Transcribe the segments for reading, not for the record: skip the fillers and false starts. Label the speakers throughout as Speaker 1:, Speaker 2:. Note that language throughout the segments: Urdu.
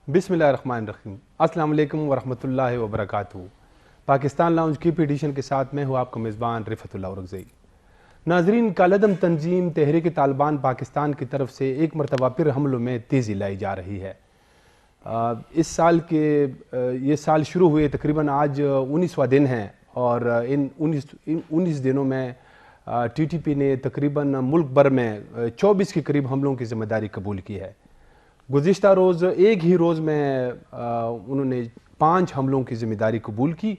Speaker 1: بسم اللہ الرحمن الرحیم۔ السلام علیکم ورحمۃ اللہ وبرکاتہ۔ پاکستان لاؤنج کی ایڈیشن کے ساتھ میں ہوں آپ کا میزبان رفعت اللہ اورکزئی۔ ناظرین، کالعدم تنظیم تحریک طالبان پاکستان کی طرف سے ایک مرتبہ پھر حملوں میں تیزی لائی جا رہی ہے۔ یہ سال شروع ہوئے تقریباً آج 19واں دن ہے، اور ان 19 دنوں میں ٹی ٹی پی نے تقریباً ملک بھر میں 24 کے قریب حملوں کی ذمہ داری قبول کی ہے۔ گزشتہ روز ایک ہی روز میں انہوں نے 5 حملوں کی ذمہ داری قبول کی،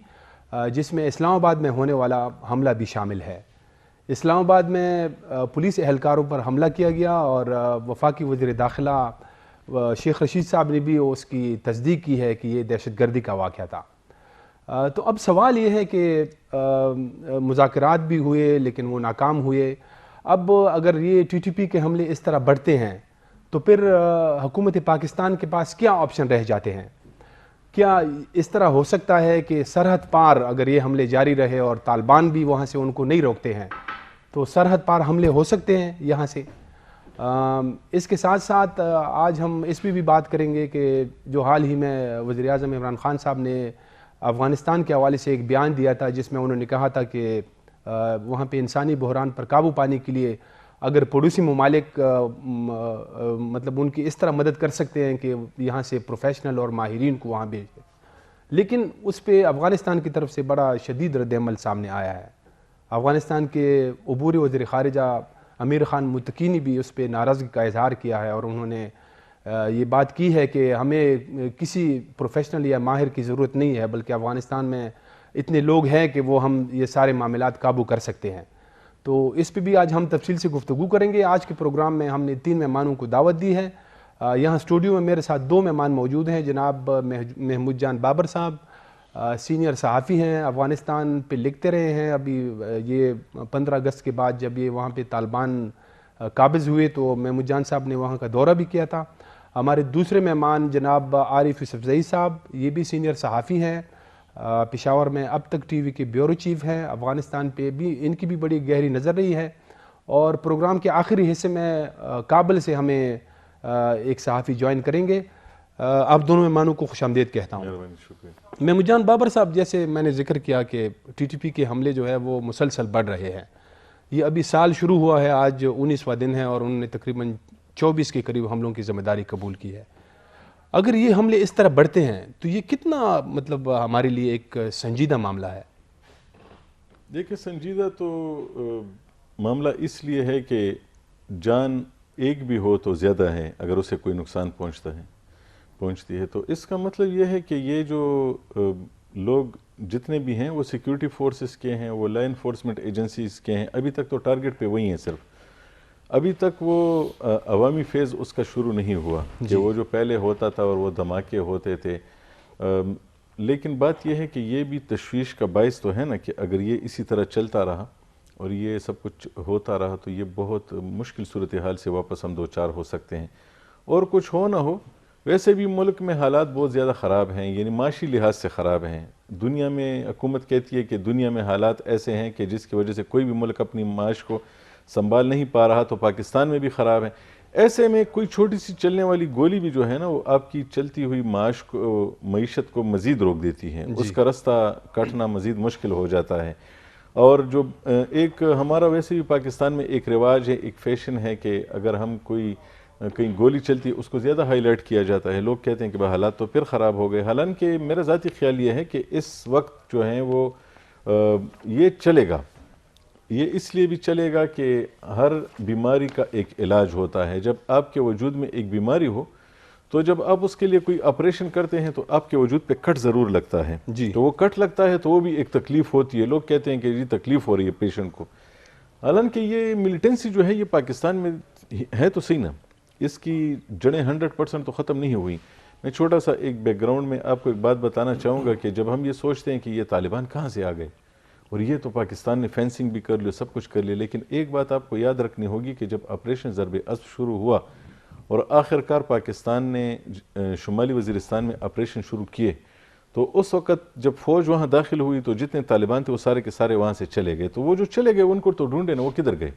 Speaker 1: جس میں اسلام آباد میں ہونے والا حملہ بھی شامل ہے۔ اسلام آباد میں پولیس اہلکاروں پر حملہ کیا گیا، اور وفاقی وزیر داخلہ شیخ رشید صاحب نے بھی اس کی تصدیق کی ہے کہ یہ دہشت گردی کا واقعہ تھا۔ تو اب سوال یہ ہے کہ مذاکرات بھی ہوئے لیکن وہ ناکام ہوئے۔ اب اگر یہ ٹی ٹی پی کے حملے اس طرح بڑھتے ہیں تو پھر حکومت پاکستان کے پاس کیا آپشن رہ جاتے ہیں؟ کیا اس طرح ہو سکتا ہے کہ سرحد پار اگر یہ حملے جاری رہے اور طالبان بھی وہاں سے ان کو نہیں روکتے ہیں تو سرحد پار حملے ہو سکتے ہیں یہاں سے؟ اس کے ساتھ ساتھ آج ہم اس پہ بھی بات کریں گے کہ جو حال ہی میں وزیر اعظم عمران خان صاحب نے افغانستان کے حوالے سے ایک بیان دیا تھا، جس میں انہوں نے کہا تھا کہ وہاں پہ انسانی بحران پر قابو پانے کے لیے اگر پڑوسی ممالک مطلب ان کی اس طرح مدد کر سکتے ہیں کہ یہاں سے پروفیشنل اور ماہرین کو وہاں بھیجیں، لیکن اس پہ افغانستان کی طرف سے بڑا شدید رد عمل سامنے آیا ہے۔ افغانستان کے عبوری وزیر خارجہ امیر خان متقی نے بھی اس پہ ناراضگی کا اظہار کیا ہے، اور انہوں نے یہ بات کی ہے کہ ہمیں کسی پروفیشنل یا ماہر کی ضرورت نہیں ہے، بلکہ افغانستان میں اتنے لوگ ہیں کہ وہ ہم یہ سارے معاملات قابو کر سکتے ہیں۔ تو اس پہ بھی آج ہم تفصیل سے گفتگو کریں گے۔ آج کے پروگرام میں ہم نے 3 مہمانوں کو دعوت دی ہے۔ یہاں اسٹوڈیو میں میرے ساتھ 2 مہمان موجود ہیں۔ جناب محمود جان بابر صاحب سینئر صحافی ہیں، افغانستان پہ لکھتے رہے ہیں۔ ابھی یہ 15 اگست کے بعد جب یہ وہاں پہ طالبان قابض ہوئے تو محمود جان صاحب نے وہاں کا دورہ بھی کیا تھا۔ ہمارے دوسرے مہمان جناب عارف یوسفزئی صاحب، یہ بھی سینئر صحافی ہیں، پشاور میں اب تک ٹی وی کے بیورو چیف ہیں۔ افغانستان پہ بھی ان کی بھی بڑی گہری نظر رہی ہے۔ اور پروگرام کے آخری حصے میں کابل سے ہمیں ایک صحافی جوائن کریں گے۔ آپ دونوں مہمانوں کو خوش آمدید کہتا ہوں۔ محمود جان بابر صاحب، جیسے میں نے ذکر کیا کہ ٹی ٹی پی کے حملے جو ہے وہ مسلسل بڑھ رہے ہیں۔ یہ ابھی سال شروع ہوا ہے، آج 19واں دن ہے، اور انہوں نے تقریباً 24 کے قریب حملوں کی ذمہ داری قبول کی ہے۔ اگر یہ حملے اس طرح بڑھتے ہیں تو یہ کتنا مطلب ہمارے لیے ایک سنجیدہ معاملہ ہے؟
Speaker 2: دیکھیں، سنجیدہ تو معاملہ اس لیے ہے کہ جان ایک بھی ہو تو زیادہ ہے اگر اسے کوئی نقصان پہنچتی ہے۔ تو اس کا مطلب یہ ہے کہ یہ جو لوگ جتنے بھی ہیں وہ سیکیورٹی فورسز کے ہیں، وہ لا انفورسمنٹ ایجنسیز کے ہیں، ابھی تک تو ٹارگٹ پہ وہی ہیں صرف۔ ابھی تک وہ عوامی فیز اس کا شروع نہیں ہوا کہ وہ جو پہلے ہوتا تھا اور وہ دھماکے ہوتے تھے۔ لیکن بات یہ ہے کہ یہ بھی تشویش کا باعث تو ہے نا کہ اگر یہ اسی طرح چلتا رہا اور یہ سب کچھ ہوتا رہا تو یہ بہت مشکل صورتحال سے واپس ہم دوچار ہو سکتے ہیں، اور کچھ ہو نہ ہو۔ ویسے بھی ملک میں حالات بہت زیادہ خراب ہیں، یعنی معاشی لحاظ سے خراب ہیں۔ دنیا میں حکومت کہتی ہے کہ دنیا میں حالات ایسے ہیں کہ جس کی وجہ سے کوئی بھی ملک اپنی معاش کو سنبھال نہیں پا رہا، تو پاکستان میں بھی خراب ہے۔ ایسے میں کوئی چھوٹی سی چلنے والی گولی بھی جو ہے نا وہ آپ کی چلتی ہوئی معیشت کو مزید روک دیتی ہے، اس کا رستہ کاٹنا مزید مشکل ہو جاتا ہے۔ اور جو ایک ہمارا ویسے بھی پاکستان میں ایک رواج ہے، ایک فیشن ہے کہ اگر ہم کہیں گولی چلتی اس کو زیادہ ہائی لائٹ کیا جاتا ہے۔ لوگ کہتے ہیں کہ حالات تو پھر خراب ہو گئے، حالانکہ میرا ذاتی خیال یہ ہے کہ اس وقت جو ہے وہ یہ چلے گا۔ یہ اس لیے بھی چلے گا کہ ہر بیماری کا ایک علاج ہوتا ہے۔ جب آپ کے وجود میں ایک بیماری ہو تو جب آپ اس کے لیے کوئی آپریشن کرتے ہیں تو آپ کے وجود پہ کٹ ضرور لگتا ہے، تو وہ کٹ لگتا ہے تو وہ بھی ایک تکلیف ہوتی ہے۔ لوگ کہتے ہیں کہ یہ تکلیف ہو رہی ہے پیشنٹ کو، حالانکہ یہ ملیٹنسی جو ہے یہ پاکستان میں ہے تو صحیح نا، اس کی جڑیں 100% تو ختم نہیں ہوئی۔ میں چھوٹا سا ایک بیک گراؤنڈ میں آپ کو ایک بات بتانا چاہوں گا کہ جب ہم یہ سوچتے ہیں کہ یہ طالبان کہاں سے آ گئے اور یہ تو پاکستان نے فینسنگ بھی کر لیا، سب کچھ کر لیا، لیکن ایک بات آپ کو یاد رکھنی ہوگی کہ جب آپریشن ضرب اسب شروع ہوا اور آخر کار پاکستان نے شمالی وزیرستان میں آپریشن شروع کیے، تو اس وقت جب فوج وہاں داخل ہوئی تو جتنے طالبان تھے وہ سارے کے سارے وہاں سے چلے گئے۔ تو وہ جو چلے گئے ان کو تو ڈھونڈے نا وہ کدھر گئے؟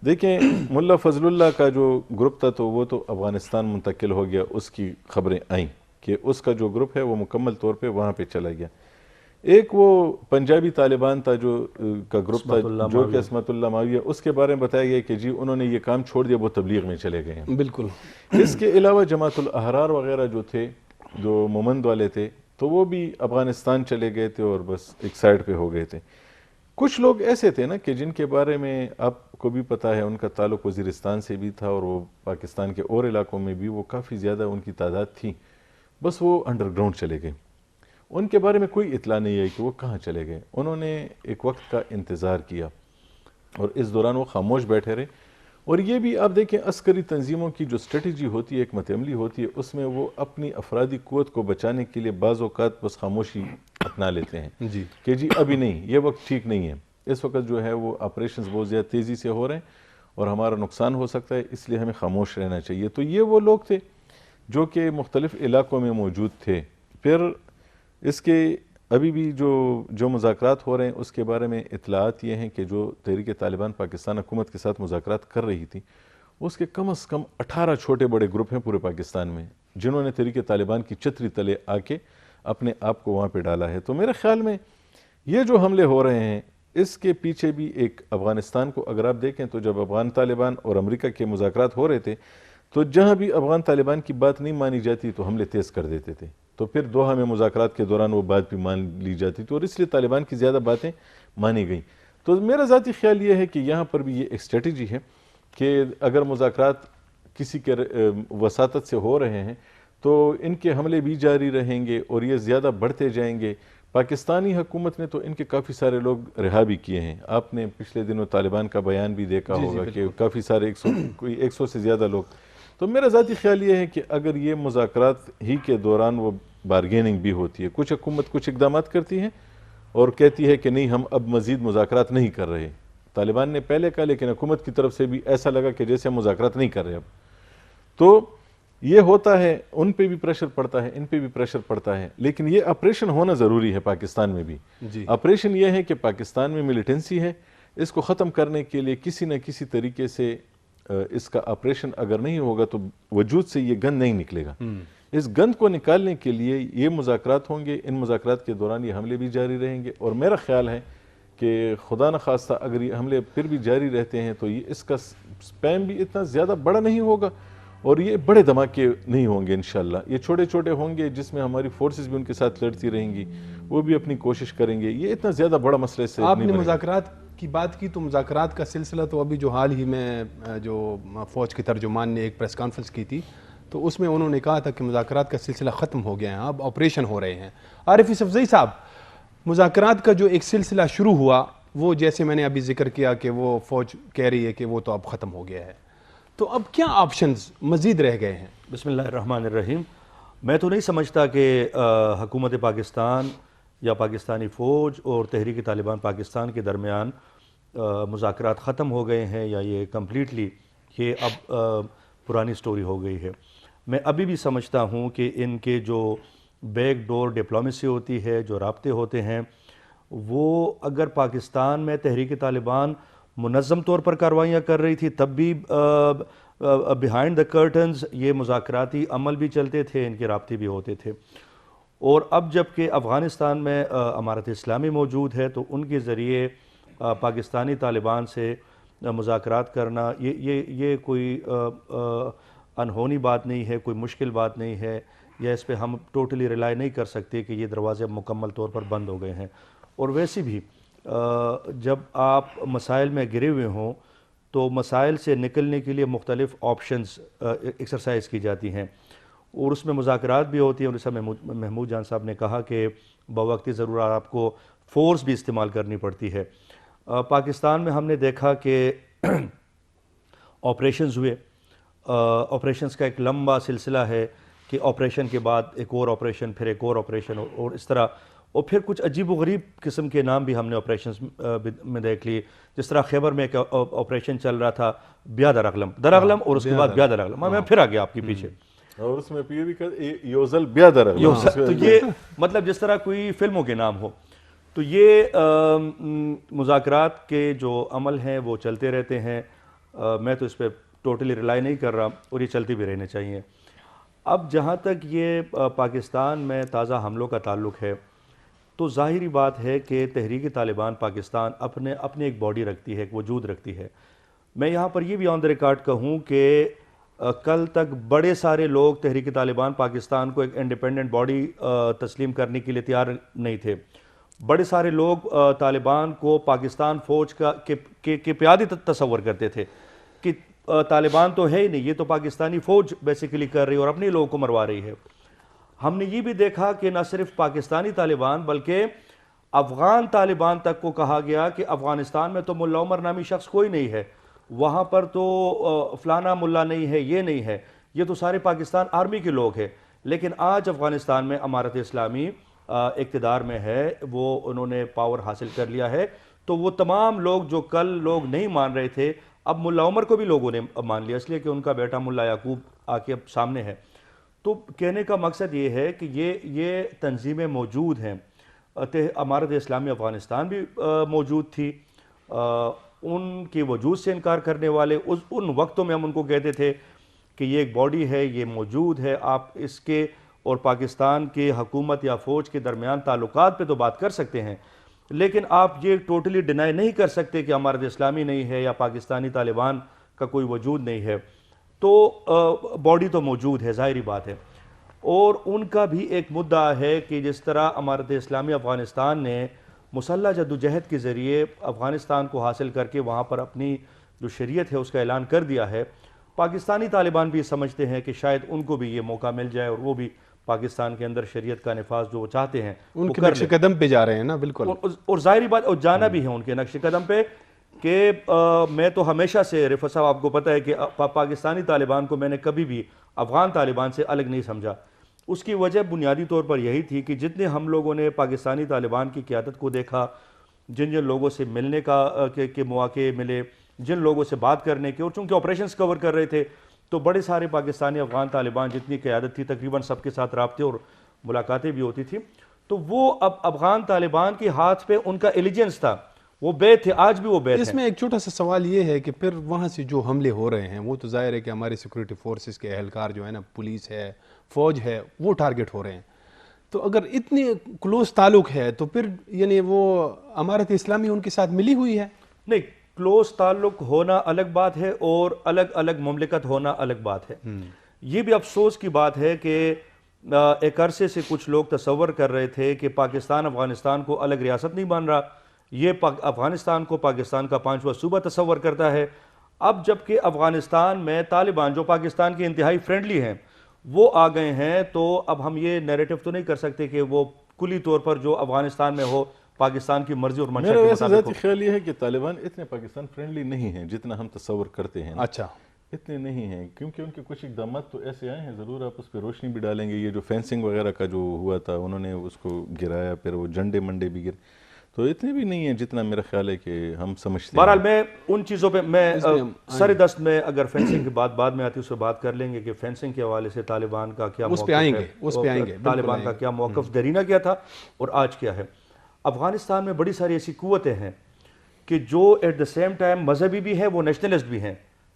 Speaker 2: دیکھیں ملا فضل اللہ کا جو گروپ تھا تو وہ تو افغانستان منتقل ہو گیا، اس کی خبریں آئیں کہ اس کا جو گروپ ہے وہ مکمل طور پہ وہاں پہ چلا گیا۔ ایک وہ پنجابی طالبان تھا جو کا گروپ تھا جو کہ عصمت اللہ معاویہ، اس کے بارے میں بتایا گیا کہ جی انہوں نے یہ کام چھوڑ دیا، وہ تبلیغ میں چلے گئے ہیں۔
Speaker 1: بالکل۔
Speaker 2: اس کے علاوہ جماعت الاحرار وغیرہ جو تھے، جو مومند والے تھے، تو وہ بھی افغانستان چلے گئے تھے اور بس ایک سائڈ پہ ہو گئے تھے۔ کچھ لوگ ایسے تھے نا کہ جن کے بارے میں آپ کو بھی پتہ ہے، ان کا تعلق وزیرستان سے بھی تھا اور وہ پاکستان کے اور علاقوں میں بھی وہ کافی زیادہ ان کی تعداد تھی، بس وہ انڈر گراؤنڈ چلے گئے۔ ان کے بارے میں کوئی اطلاع نہیں ہے کہ وہ کہاں چلے گئے۔ انہوں نے ایک وقت کا انتظار کیا اور اس دوران وہ خاموش بیٹھے رہے۔ اور یہ بھی آپ دیکھیں عسکری تنظیموں کی جو اسٹریٹجی ہوتی ہے، ایک مت عملی ہوتی ہے، اس میں وہ اپنی افرادی قوت کو بچانے کے لیے بعض اوقات بس خاموشی اپنا لیتے ہیں
Speaker 1: جی
Speaker 2: کہ جی ابھی نہیں، یہ وقت ٹھیک نہیں ہے، اس وقت جو ہے وہ آپریشنز بہت زیادہ تیزی سے ہو رہے ہیں اور ہمارا نقصان ہو سکتا ہے، اس لیے ہمیں خاموش رہنا چاہیے۔ تو یہ وہ لوگ تھے جو کہ مختلف علاقوں میں موجود تھے۔ پھر اس کے ابھی بھی جو مذاکرات ہو رہے ہیں اس کے بارے میں اطلاعات یہ ہیں کہ جو تحریک طالبان پاکستان حکومت کے ساتھ مذاکرات کر رہی تھی، اس کے کم از کم 18 چھوٹے بڑے گروپ ہیں پورے پاکستان میں، جنہوں نے تحریک طالبان کی چھتری تلے آ کے اپنے آپ کو وہاں پہ ڈالا ہے۔ تو میرے خیال میں یہ جو حملے ہو رہے ہیں اس کے پیچھے بھی ایک افغانستان کو اگر آپ دیکھیں تو جب افغان طالبان اور امریکہ کے مذاکرات ہو رہے تھے تو جہاں بھی افغان طالبان کی بات نہیں مانی جاتی تو حملے تیز کر دیتے تھے، تو پھر دوحہ میں مذاکرات کے دوران وہ بات بھی مان لی جاتی تھی اور اس لیے طالبان کی زیادہ باتیں مانی گئیں۔ تو میرا ذاتی خیال یہ ہے کہ یہاں پر بھی یہ ایک اسٹریٹجی ہے کہ اگر مذاکرات کسی کے وساطت سے ہو رہے ہیں تو ان کے حملے بھی جاری رہیں گے اور یہ زیادہ بڑھتے جائیں گے۔ پاکستانی حکومت نے تو ان کے کافی سارے لوگ رہا بھی کیے ہیں، آپ نے پچھلے دنوں طالبان کا بیان بھی دیکھا ہوگا کہ کافی سارے 100 سے زیادہ لوگ۔ تو میرا ذاتی خیال یہ ہے کہ اگر یہ مذاکرات ہی کے دوران وہ بارگیننگ بھی ہوتی ہے، کچھ حکومت کچھ اقدامات کرتی ہے اور کہتی ہے کہ نہیں ہم اب مزید مذاکرات نہیں کر رہے، طالبان نے پہلے کہا لیکن حکومت کی طرف سے بھی ایسا لگا کہ جیسے ہم مذاکرات نہیں کر رہے اب، تو یہ ہوتا ہے، ان پہ بھی پریشر پڑتا ہے، ان پہ بھی پریشر پڑتا ہے، لیکن یہ آپریشن ہونا ضروری ہے پاکستان میں بھی۔ آپریشن یہ ہے کہ پاکستان میں ملیٹنسی ہے، اس کو ختم کرنے کے لیے کسی نہ کسی طریقے سے اس کا آپریشن اگر نہیں ہوگا تو وجود سے یہ گند نہیں نکلے گا۔ اس گند کو نکالنے کے لیے یہ مذاکرات ہوں گے، ان مذاکرات کے دوران یہ حملے بھی جاری رہیں گے، اور میرا خیال ہے کہ خدا نخواستہ اگر یہ حملے پھر بھی جاری رہتے ہیں تو یہ اس کا سپیم بھی اتنا زیادہ بڑا نہیں ہوگا اور یہ بڑے دھماکے نہیں ہوں گے انشاءاللہ، یہ چھوٹے چھوٹے ہوں گے جس میں ہماری فورسز بھی ان کے ساتھ لڑتی رہیں گی، وہ بھی اپنی کوشش کریں گے، یہ اتنا زیادہ بڑا مسئلہ سے
Speaker 1: آپ نے مذاکرات کی بات کی تو مذاکرات کا سلسلہ تو ابھی جو حال ہی میں جو فوج کے ترجمان نے ایک پریس کانفرنس کی تھی تو اس میں انہوں نے کہا تھا کہ مذاکرات کا سلسلہ ختم ہو گیا ہے، اب آپریشن ہو رہے ہیں۔ عارف یوسفزئی صاحب، مذاکرات کا جو ایک سلسلہ شروع ہوا وہ جیسے میں نے ابھی ذکر کیا کہ وہ فوج کہہ رہی ہے کہ وہ تو اب ختم ہو گیا ہے، تو اب کیا آپشنز مزید رہ گئے ہیں؟
Speaker 3: بسم اللہ الرحمن الرحیم۔ میں تو نہیں سمجھتا کہ حکومت پاکستان یا پاکستانی فوج اور تحریک طالبان پاکستان کے درمیان مذاکرات ختم ہو گئے ہیں یا یہ کمپلیٹلی یہ اب پرانی سٹوری ہو گئی ہے۔ میں ابھی بھی سمجھتا ہوں کہ ان کے جو بیک ڈور ڈپلومیسی ہوتی ہے، جو رابطے ہوتے ہیں، وہ اگر پاکستان میں تحریک طالبان منظم طور پر کارروائیاں کر رہی تھی تب بھی بیہائنڈ دا کرٹنز یہ مذاکراتی عمل بھی چلتے تھے، ان کے رابطے بھی ہوتے تھے، اور اب جب کہ افغانستان میں امارت اسلامی موجود ہے تو ان کے ذریعے پاکستانی طالبان سے مذاکرات کرنا یہ کوئی انہونی بات نہیں ہے، کوئی مشکل بات نہیں ہے، یا اس پہ ہم ٹوٹلی ریلائی نہیں کر سکتے کہ یہ دروازے مکمل طور پر بند ہو گئے ہیں۔ اور ویسے بھی جب آپ مسائل میں گرے ہوئے ہوں تو مسائل سے نکلنے کے لیے مختلف آپشنز ایکسرسائز کی جاتی ہیں اور اس میں مذاکرات بھی ہوتی ہیں، اور جیسا محمود جان صاحب نے کہا کہ بوقتی ضرورت آپ کو فورس بھی استعمال کرنی پڑتی ہے۔ پاکستان میں ہم نے دیکھا کہ آپریشنز ہوئے، آپریشنز کا ایک لمبا سلسلہ ہے کہ آپریشن کے بعد ایک اور آپریشن، پھر ایک اور آپریشن، اور اس طرح، اور پھر کچھ عجیب و غریب قسم کے نام بھی ہم نے آپریشنز میں دیکھ لیے، جس طرح خیبر میں ایک آپریشن چل رہا تھا بیا درغلم اور اس کے بعد بیا درغلم، میں پھر آ گیا آپ کے پیچھے،
Speaker 2: اور اس میں یہ بھی یوزل بیا درغلم،
Speaker 3: تو یہ مطلب جس طرح کوئی فلموں کے نام ہو۔ تو یہ مذاکرات کے جو عمل ہیں وہ چلتے رہتے ہیں، میں تو اس پہ ٹوٹلی ریلائی نہیں کر رہا اور یہ چلتی بھی رہنے چاہیے۔ اب جہاں تک یہ پاکستان میں تازہ حملوں کا تعلق ہے تو ظاہری بات ہے کہ تحریک طالبان پاکستان اپنے ایک باڈی رکھتی ہے، ایک وجود رکھتی ہے۔ میں یہاں پر یہ بھی آن دا ریکارڈ کہوں کہ کل تک بڑے سارے لوگ تحریک طالبان پاکستان کو ایک انڈیپینڈنٹ باڈی تسلیم کرنے کے لیے تیار نہیں تھے۔ بڑے سارے لوگ طالبان کو پاکستان فوج کے قیادی تصور کرتے تھے کہ طالبان تو ہے ہی نہیں، یہ تو پاکستانی فوج بیسیکلی کر رہی ہے اور اپنے لوگوں کو مروا رہی ہے۔ ہم نے یہ بھی دیکھا کہ نہ صرف پاکستانی طالبان بلکہ افغان طالبان تک کو کہا گیا کہ افغانستان میں تو ملا عمر نامی شخص کوئی نہیں ہے، وہاں پر تو فلانا ملا نہیں ہے، یہ نہیں ہے، یہ تو سارے پاکستان آرمی کے لوگ ہیں۔ لیکن آج افغانستان میں امارت اسلامی اقتدار میں ہے، وہ انہوں نے پاور حاصل کر لیا ہے، تو وہ تمام لوگ جو کل لوگ نہیں مان رہے تھے اب ملا عمر کو بھی لوگوں نے مان لیا، اس لیے کہ ان کا بیٹا ملا یعقوب آ کے اب سامنے ہے۔ تو کہنے کا مقصد یہ ہے کہ یہ تنظیمیں موجود ہیں۔ امارت اسلامی افغانستان بھی موجود تھی، ان کے وجود سے انکار کرنے والے ان وقتوں میں ہم ان کو کہتے تھے کہ یہ ایک باڈی ہے، یہ موجود ہے، آپ اس کے اور پاکستان کے حکومت یا فوج کے درمیان تعلقات پہ تو بات کر سکتے ہیں، لیکن آپ یہ ٹوٹلی ڈینائی نہیں کر سکتے کہ امارت اسلامی نہیں ہے یا پاکستانی طالبان کا کوئی وجود نہیں ہے۔ تو باڈی تو موجود ہے، ظاہری بات ہے، اور ان کا بھی ایک مدعا ہے کہ جس طرح امارت اسلامی افغانستان نے مسلح جدوجہد کے ذریعے افغانستان کو حاصل کر کے وہاں پر اپنی جو شریعت ہے اس کا اعلان کر دیا ہے، پاکستانی طالبان بھی سمجھتے ہیں کہ شاید ان کو بھی یہ موقع مل جائے اور وہ بھی پاکستان کے اندر شریعت کا نفاذ جو وہ چاہتے ہیں
Speaker 1: ان کے نقش قدم پہ جا رہے ہیں نا، بالکل،
Speaker 3: اور ظاہری بات اور جانا بھی ہے ان کے نقش قدم پہ کہ میں تو ہمیشہ سے رفعت صاحب آپ کو پتہ ہے کہ پاکستانی طالبان کو میں نے کبھی بھی افغان طالبان سے الگ نہیں سمجھا۔ اس کی وجہ بنیادی طور پر یہی تھی کہ جتنے ہم لوگوں نے پاکستانی طالبان کی قیادت کو دیکھا، جن لوگوں سے ملنے کے مواقع ملے، جن لوگوں سے بات کرنے کے، اور چونکہ آپریشنز کور کر رہے تھے تو بڑے سارے پاکستانی افغان طالبان جتنی قیادت تھی تقریباً سب کے ساتھ رابطے اور ملاقاتیں بھی ہوتی تھی، تو وہ اب افغان طالبان کے ہاتھ پہ ان کا ایلیجنس تھا، وہ بیت تھے، آج بھی وہ بیت ہیں۔
Speaker 1: اس میں ایک چھوٹا سا سوال یہ ہے کہ پھر وہاں سے جو حملے ہو رہے ہیں وہ تو ظاہر ہے کہ ہمارے سیکورٹی فورسز کے اہلکار جو ہے نا، پولیس ہے، فوج ہے، وہ ٹارگٹ ہو رہے ہیں، تو اگر اتنی کلوز تعلق ہے تو پھر یعنی وہ امارت اسلامی ان کے ساتھ ملی ہوئی ہے؟
Speaker 3: نہیں، کلوز تعلق ہونا الگ بات ہے اور الگ الگ مملکت ہونا الگ بات ہے۔ یہ بھی افسوس کی بات ہے کہ ایک عرصے سے کچھ لوگ تصور کر رہے تھے کہ پاکستان افغانستان کو الگ ریاست نہیں مان رہا، یہ افغانستان کو پاکستان کا 5واں صوبہ تصور کرتا ہے۔ اب جبکہ افغانستان میں طالبان جو پاکستان کے انتہائی فرینڈلی ہیں وہ آ گئے ہیں، تو اب ہم یہ نیریٹو تو نہیں کر سکتے کہ وہ کلی طور پر جو افغانستان میں ہو پاکستان کی مرضی اور منشا
Speaker 2: میرا
Speaker 3: کے
Speaker 2: ویسے
Speaker 3: مطابق
Speaker 2: ذاتی خیال یہ ہے کہ طالبان اتنے پاکستان فرینڈلی نہیں ہیں جتنا ہم تصور کرتے ہیں۔
Speaker 1: اچھا،
Speaker 2: اتنے نہیں ہیں کیونکہ ان کے کچھ اقدامات تو ایسے آئے ہیں، ضرور آپ اس پہ روشنی بھی ڈالیں گے۔ یہ جو فینسنگ وغیرہ کا جو ہوا تھا، انہوں نے اس کو گرایا، پھر وہ جھنڈے منڈے بھی گرے، تو اتنے بھی نہیں ہیں جتنا میرا خیال ہے کہ ہم سمجھتے ہیں۔
Speaker 3: بہرحال میں ان چیزوں پہ میں سر دست میں اگر فینسنگ کی بات بعد میں آتی ہے اس پہ بات کر لیں گے کہ فینسنگ کے حوالے سے طالبان کا کیا موقف ہے،
Speaker 1: اس پہ آئیں گے،
Speaker 3: طالبان کا کیا موقف دیرینہ کیا تھا اور آج کیا ہے۔ افغانستان میں بڑی ساری ایسی قوتیں ہیں کہ جو ایٹ دا سیم ٹائم مذہبی بھی ہیں، وہ نیشنلسٹ بھی ہیں۔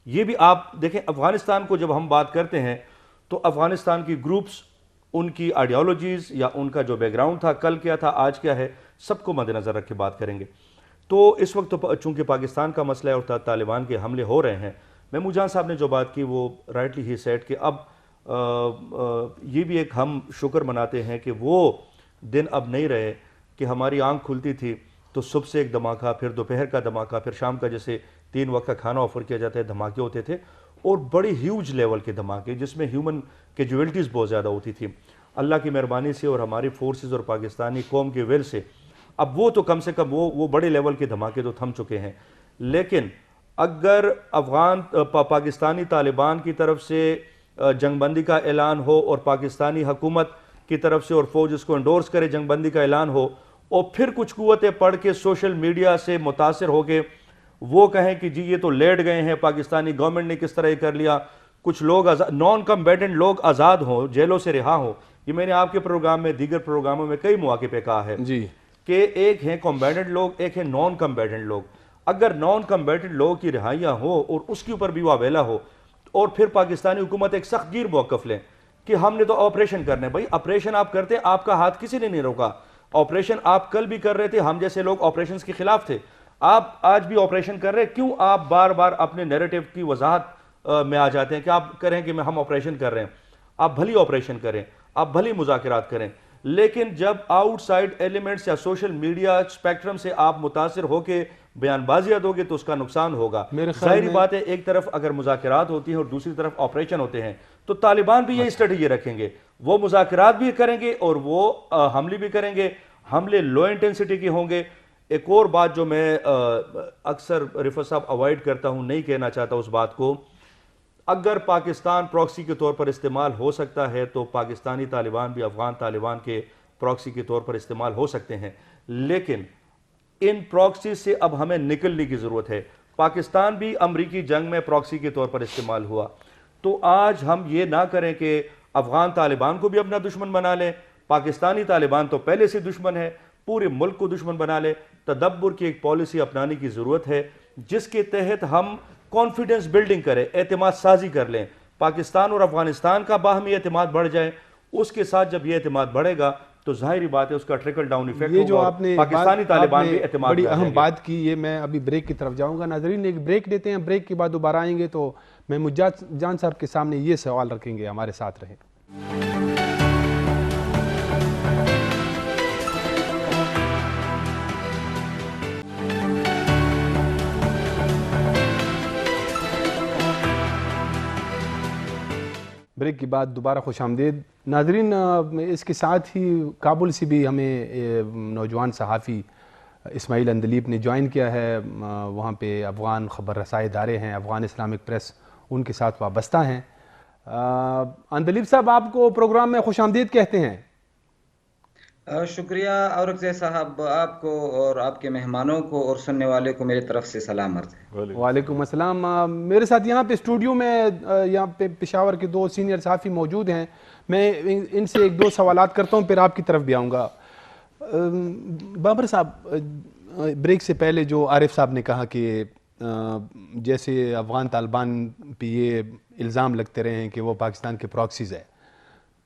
Speaker 3: یہ بھی آپ دیکھیں، افغانستان کو جب ہم بات کرتے ہیں تو افغانستان کی گروپس، ان کی آئیڈیالوجیز یا ان کا جو بیک گراؤنڈ تھا، کل کیا تھا، آج کیا ہے، سب کو مد نظر رکھ کے بات کریں گے۔ تو اس وقت تو چونکہ پاکستان کا مسئلہ ہے اور طالبان کے حملے ہو رہے ہیں، محمود جان صاحب نے جو بات کی وہ رائٹلی ہی سیڈ کہ اب یہ بھی ایک ہم شکر مناتے ہیں کہ وہ دن اب نہیں رہے کہ ہماری آنکھ کھلتی تھی تو صبح سے ایک دھماکہ، پھر دوپہر کا دھماکہ، پھر شام کا، جیسے 3 وقت کا کھانا آفر کیا جاتا ہے، دھماکے ہوتے تھے اور بڑی ہیوج لیول کے دھماکے جس میں ہیومن کیجویلٹیز بہت زیادہ ہوتی تھی۔ اللہ کی مہربانی سے اور ہماری فورسز اور پاکستانی قوم کے ول سے اب وہ تو کم سے کم وہ بڑے لیول کے دھماکے تو تھم چکے ہیں، لیکن اگر پاکستانی طالبان کی طرف سے جنگ بندی کا اعلان ہو اور پاکستانی حکومت کی طرف سے اور فوج اس کو انڈورس کرے، جنگ بندی کا اعلان ہو، اور پھر کچھ قوتیں پڑھ کے سوشل میڈیا سے متاثر ہو کے وہ کہیں کہ جی یہ تو لیٹ گئے ہیں، پاکستانی گورنمنٹ نے کس طرح یہ کر لیا، کچھ لوگ نان کمبیٹنٹ لوگ آزاد ہوں، جیلوں سے رہا ہوں۔ یہ میں نے آپ کے پروگرام میں، دیگر پروگراموں میں کئی مواقع پہ کہا ہے
Speaker 1: جی،
Speaker 3: کہ ایک ہیں کمبیٹنٹ لوگ، ایک ہیں نان کمبیٹنٹ لوگ۔ اگر نان کمبیٹڈ لوگوں کی رہائیاں ہوں اور اس کے اوپر بھی وہ اویلا ہو، اور پھر پاکستانی حکومت ایک سخت گیر موقف لیں کہ ہم نے تو آپریشن کرنا ہے. بھائی آپریشن آپ کرتے ہیں، آپ کا ہاتھ کسی نے نہیں روکا. آپریشن آپ کل بھی کر رہے تھے، ہم جیسے لوگ آپریشنز کے خلاف تھے. آپ آج بھی آپریشن کر رہے ہیں، کیوں آپ بار بار اپنے نیریٹو کی وضاحت میں آ جاتے ہیں کہ آپ کریں کہ ہم آپریشن کر رہے ہیں؟ آپ بھلی آپریشن کریں، آپ بھلی مذاکرات کریں، لیکن جب آؤٹ سائڈ ایلیمنٹس یا سوشل میڈیا اسپیکٹرم سے آپ متاثر ہو کے بیان بازیاں دو گے تو اس کا نقصان ہوگا.
Speaker 1: میرے خیال
Speaker 3: ظاہری
Speaker 1: میں
Speaker 3: بات ہے ایک طرف اگر مذاکرات ہوتی ہیں اور دوسری طرف آپریشن ہوتے ہیں تو طالبان بھی یہی اسٹریٹجی رکھیں گے، وہ مذاکرات بھی کریں گے اور وہ حملے بھی کریں گے. حملے لو انٹینسٹی کے ہوں گے. ایک اور بات جو میں اکثر رفعت صاحب اوائڈ کرتا ہوں، نہیں کہنا چاہتا اس بات کو، اگر پاکستان پراکسی کے طور پر استعمال ہو سکتا ہے تو پاکستانی طالبان بھی افغان طالبان کے پراکسی کے طور پر استعمال ہو سکتے ہیں، لیکن ان پراکسی سے اب ہمیں نکلنے کی ضرورت ہے. پاکستان بھی امریکی جنگ میں پراکسی کے طور پر استعمال ہوا، تو آج ہم یہ نہ کریں کہ افغان طالبان کو بھی اپنا دشمن بنا لیں. پاکستانی طالبان تو پہلے سے دشمن ہے، پورے ملک کو دشمن بنا لے. تدبر کی ایک پالیسی اپنانے کی ضرورت ہے جس کے تحت ہم کانفیڈنس بلڈنگ کریں، اعتماد سازی کر لیں، پاکستان اور افغانستان کا باہمی اعتماد بڑھ جائے. اس کے ساتھ جب یہ اعتماد بڑھے گا تو ظاہری بات ہے اس کا ٹرکل ڈاؤن ایفیکٹ
Speaker 1: یہ جو
Speaker 3: ہوگا
Speaker 1: آپ نے
Speaker 3: اور پاکستانی طالبان بھی اعتماد
Speaker 1: بڑی
Speaker 3: میں آ
Speaker 1: اہم
Speaker 3: جائیں گے.
Speaker 1: بات کی، یہ میں ابھی بریک کی طرف جاؤں گا. ناظرین ایک بریک لیتے ہیں، بریک کے بعد دوبارہ آئیں گے تو میں مجاہد جان صاحب کے سامنے یہ سوال رکھیں گے. ہمارے ساتھ رہیں. بریک کے بعد دوبارہ خوش آمدید. ناظرین اس کے ساتھ ہی کابل سے بھی ہمیں نوجوان صحافی اسماعیل اندلیب نے جوائن کیا ہے. وہاں پہ افغان خبر رسائی ادارے ہیں، افغان اسلامک پریس ان کے ساتھ وابستہ ہیں. اندلیب صاحب آپ کو پروگرام میں خوش آمدید کہتے ہیں.
Speaker 4: شکریہ اورکزئی صاحب، آپ کو اور آپ کے مہمانوں کو اور سننے والے کو میری طرف سے سلام عرض ہے.
Speaker 1: وعلیکم السلام. میرے ساتھ یہاں پہ اسٹوڈیو میں یہاں پہ پشاور کے دو سینئر صحافی موجود ہیں. میں ان سے ایک دو سوالات کرتا ہوں پھر آپ کی طرف بھی آؤں گا. بابر صاحب، بریک سے پہلے جو عارف صاحب نے کہا کہ جیسے افغان طالبان پہ یہ الزام لگتے رہے ہیں کہ وہ پاکستان کے پراکسیز ہے،